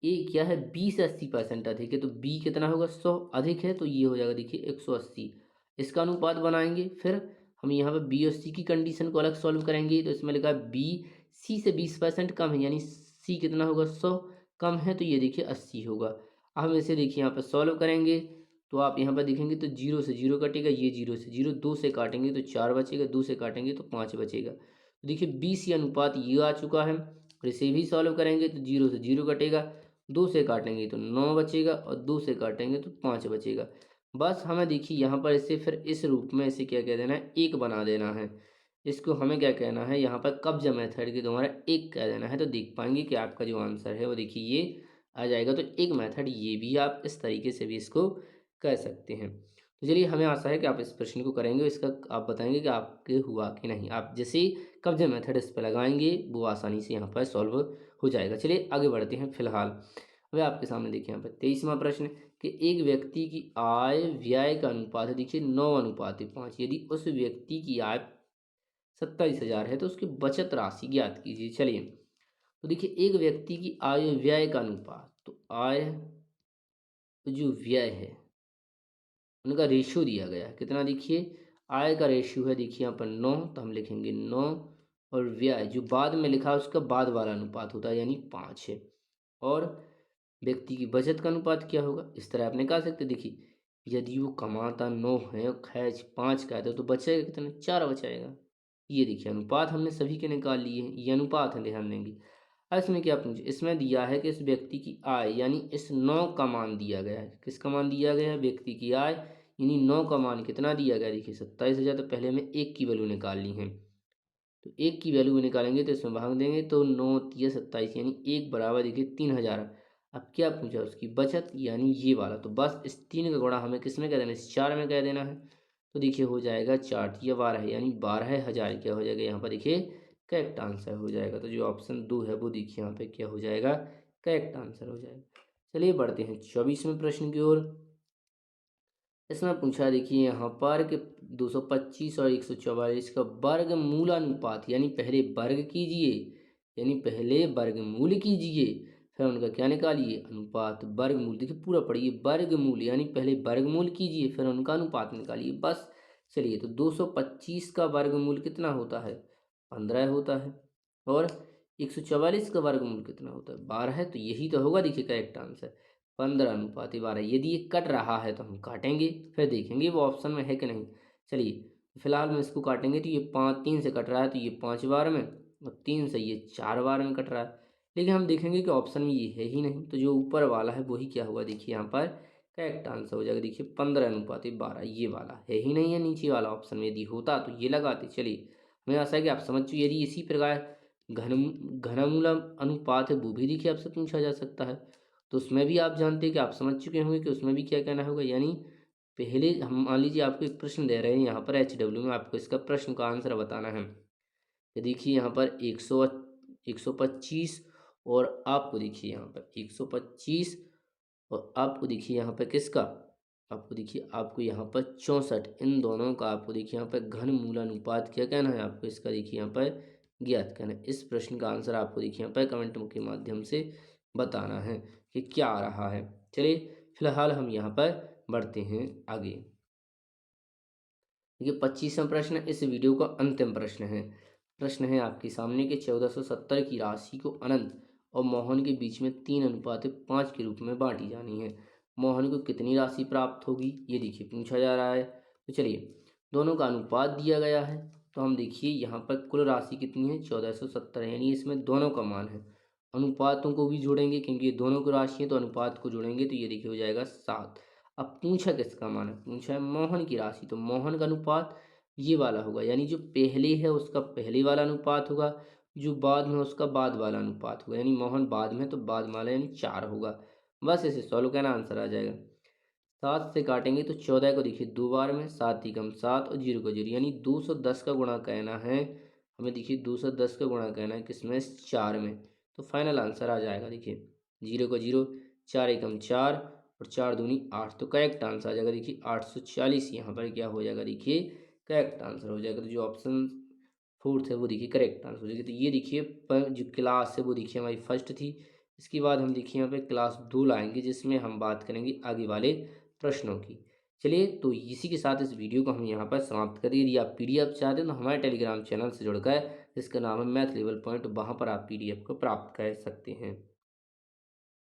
ए क्या है, बी से 80% अधिक है, तो बी कितना होगा, 100 अधिक है, तो ये हो जाएगा देखिए 180। इसका अनुपात बनाएंगे, फिर हम यहाँ पर बी और सी की कंडीशन को अलग सॉल्व करेंगे। तो इसमें लिखा है बी सी से 20% कम है, यानी सी कितना होगा, 100 कम है, तो ये देखिए 80 होगा। अब हम इसे देखिए यहाँ पर सॉल्व करेंगे, तो आप यहाँ पर देखेंगे तो 0 से 0 कटेगा, ये 0 से 0, 2 से काटेंगे तो 4 बचेगा, 2 से काटेंगे तो 5 बचेगा। तो देखिए 20 अनुपात ये आ चुका है, और इसे भी सॉल्व करेंगे तो 0 से 0 कटेगा, 2 से काटेंगे तो 9 बचेगा, और 2 से काटेंगे तो 5 बचेगा। बस हमें देखिए यहाँ पर इसे फिर इस रूप में इसे क्या कह देना है, एक बना देना है। इसको हमें क्या कहना है, यहाँ पर कब्जा मेथड के द्वारा एक कह देना है, तो देख पाएंगे कि आपका जो आंसर है वो देखिए ये आ जाएगा। तो एक मेथड ये भी, आप इस तरीके से भी इसको कर सकते हैं। तो चलिए, हमें आशा है कि आप इस प्रश्न को करेंगे, इसका आप बताएंगे कि आपके हुआ कि नहीं। आप जैसे ही कब्जा मेथड इस पर लगाएंगे, वो आसानी से यहाँ पर सॉल्व हो जाएगा। चलिए आगे बढ़ते हैं। फिलहाल वे आपके सामने देखिए यहाँ पर 23वां प्रश्न, कि एक व्यक्ति की आय व्यय का अनुपात है देखिए 9:5। यदि उस व्यक्ति की आय 27,000 है तो उसकी बचत राशि ज्ञात कीजिए। चलिए, तो देखिए एक व्यक्ति की आय व्यय का अनुपात, तो आय जो व्यय है उनका रेशियो दिया गया है, कितना देखिए, आय का रेशियो है देखिए यहाँ पर 9, तो हम लिखेंगे 9, और व्यय जो बाद में लिखा है उसका बाद वाला अनुपात होता है, यानी 5 है। और व्यक्ति की बचत का अनुपात क्या होगा, इस तरह आप निकाल सकते हैं। देखिए, यदि वो कमाता 9 है और खर्च 5 का है तो बचेगा कितना, 4 बचाएगा। ये देखिए अनुपात हमने सभी के निकाल लिए हैं, ये अनुपात है, ध्यान देंगे। अब इसमें क्या पूछे, इसमें दिया है कि इस व्यक्ति की आय, यानी इस 9 का मान दिया गया है। किसका मान दिया गया है, व्यक्ति की आय, यानी 9 का मान कितना दिया गया, देखिए 27,000। तो पहले हमें एक की वैल्यू निकाल ली है, तो एक की वैल्यू निकालेंगे तो इसमें भाग देंगे तो 9 तिया 27, यानी एक बराबर देखिए 3,000। अब क्या पूछा, उसकी बचत, यानी ये वाला। तो बस इस 3 का गुणा हमें किस में कह देना, इस 4 में कह देना है। तो देखिए हो जाएगा 4 तिया 12, यानी 12,000 क्या हो जाएगा यहाँ पर देखिए करेक्ट आंसर हो जाएगा। तो जो ऑप्शन 2 है वो देखिए यहाँ पे क्या हो जाएगा, करेक्ट आंसर हो जाएगा। चलिए बढ़ते हैं 24वें प्रश्न की ओर। इसमें पूछा देखिए यहाँ पर कि 225 और 144 का वर्गमूलानुपात, यानी पहले वर्ग कीजिए, यानी पहले वर्गमूल कीजिए, फिर उनका क्या निकालिए, अनुपात। वर्गमूल देखिए पूरा पढ़िए, वर्गमूल यानी पहले वर्गमूल कीजिए फिर उनका अनुपात निकालिए, बस। चलिए, तो 225 का वर्गमूल कितना होता है, 15 होता है, और 144 का वर्गमूल कितना होता है, 12 है। तो यही तो होगा देखिए करेक्ट आंसर, 15:12। यदि ये कट रहा है तो हम काटेंगे, फिर देखेंगे वो ऑप्शन में है कि नहीं। चलिए, फिलहाल में इसको काटेंगे तो ये 5 3 से कट रहा है, तो ये 5 बार में, और 3 से ये 4 बार में कट रहा है। लेकिन हम देखेंगे कि ऑप्शन में ये है ही नहीं, तो जो ऊपर वाला है वही क्या हुआ, देखिए यहाँ पर करेक्ट आंसर हो जाएगा। देखिए 15:12, ये वाला है ही नहीं है, नीचे वाला ऑप्शन में यदि होता तो ये लगाते। चलिए, हमें आशा है कि आप समझ चुके। यदि इसी प्रकार घनमूल अनुपात है वो भी देखिए आपसे पूछा जा सकता है, तो उसमें भी आप जानते हैं कि आप समझ चुके होंगे कि उसमें भी क्या कहना होगा। यानी पहले हम मान लीजिए आपको एक प्रश्न दे रहे हैं यहाँ पर HW में, आपको इसका प्रश्न का आंसर बताना है। तो देखिए यहाँ पर 125, और आपको देखिए यहाँ पर 125, और आपको देखिए यहाँ पर किसका, आपको देखिए आपको यहाँ पर 64, इन दोनों का आपको देखिए यहाँ पर घनमूलानुपात क्या कहना है, आपको इसका देखिए यहाँ पर ज्ञात करना है। इस प्रश्न का आंसर आपको देखिए यहाँ पर कमेंट के माध्यम से बताना है कि क्या आ रहा है। चलिए, फिलहाल हम यहाँ पर बढ़ते हैं आगे। देखिए 25वां प्रश्न इस वीडियो का अंतिम प्रश्न है। प्रश्न है आपके सामने कि 1470 की राशि को अनंत और मोहन के बीच में 3:5 के रूप में बांटी जानी है। मोहन को कितनी राशि प्राप्त होगी, ये देखिए पूछा जा रहा है। तो चलिए, दोनों का अनुपात दिया गया है, तो हम देखिए यहाँ पर कुल राशि कितनी है, 1470, यानी इसमें दोनों का मान है। अनुपातों को भी जोड़ेंगे क्योंकि ये दोनों की राशि है, तो अनुपात को जोड़ेंगे तो ये देखिए हो जाएगा 7। अब पूछा किसका मान है, पूछा है मोहन की राशि, तो मोहन का अनुपात ये वाला होगा, यानी जो पहले है उसका पहले वाला अनुपात होगा, जो बाद में उसका बाद वाला अनुपात होगा, यानी मोहन बाद में तो बाद वाला यानी 4 होगा। बस इसे सॉल्व करना, आंसर आ जाएगा। 7 से काटेंगे तो 14 को देखिए 2 बार में, 7 तिकम 7 और 0 को 0, यानी 210 का गुणा कहना है हमें। देखिए 210 का गुणा कहना है किसमें, 4 में। तो फाइनल आंसर आ जाएगा, देखिए 0 को 0, 4 एकम 4 और 4 दूनी 8, तो करेक्ट आंसर आ जाएगा। देखिए 840 यहाँ पर क्या हो जाएगा, देखिए करेक्ट आंसर हो जाएगा। तो जो ऑप्शन फोर्थ है वो देखिए करेक्ट आंसर हो जाएगी। तो ये देखिए जो क्लास है वो देखिए हमारी फर्स्ट थी। इसके बाद हम देखिए यहाँ पे क्लास 2 लाएंगे, जिसमें हम बात करेंगे आगे वाले प्रश्नों की। चलिए, तो इसी के साथ इस वीडियो को हम यहाँ पर समाप्त करिए। यदि आप पीडीएफ चाहते हैं तो हमारे टेलीग्राम चैनल से जुड़कर, जिसका नाम है मैथ लेवल पॉइंट, वहाँ पर आप पीडीएफ को प्राप्त कर सकते हैं।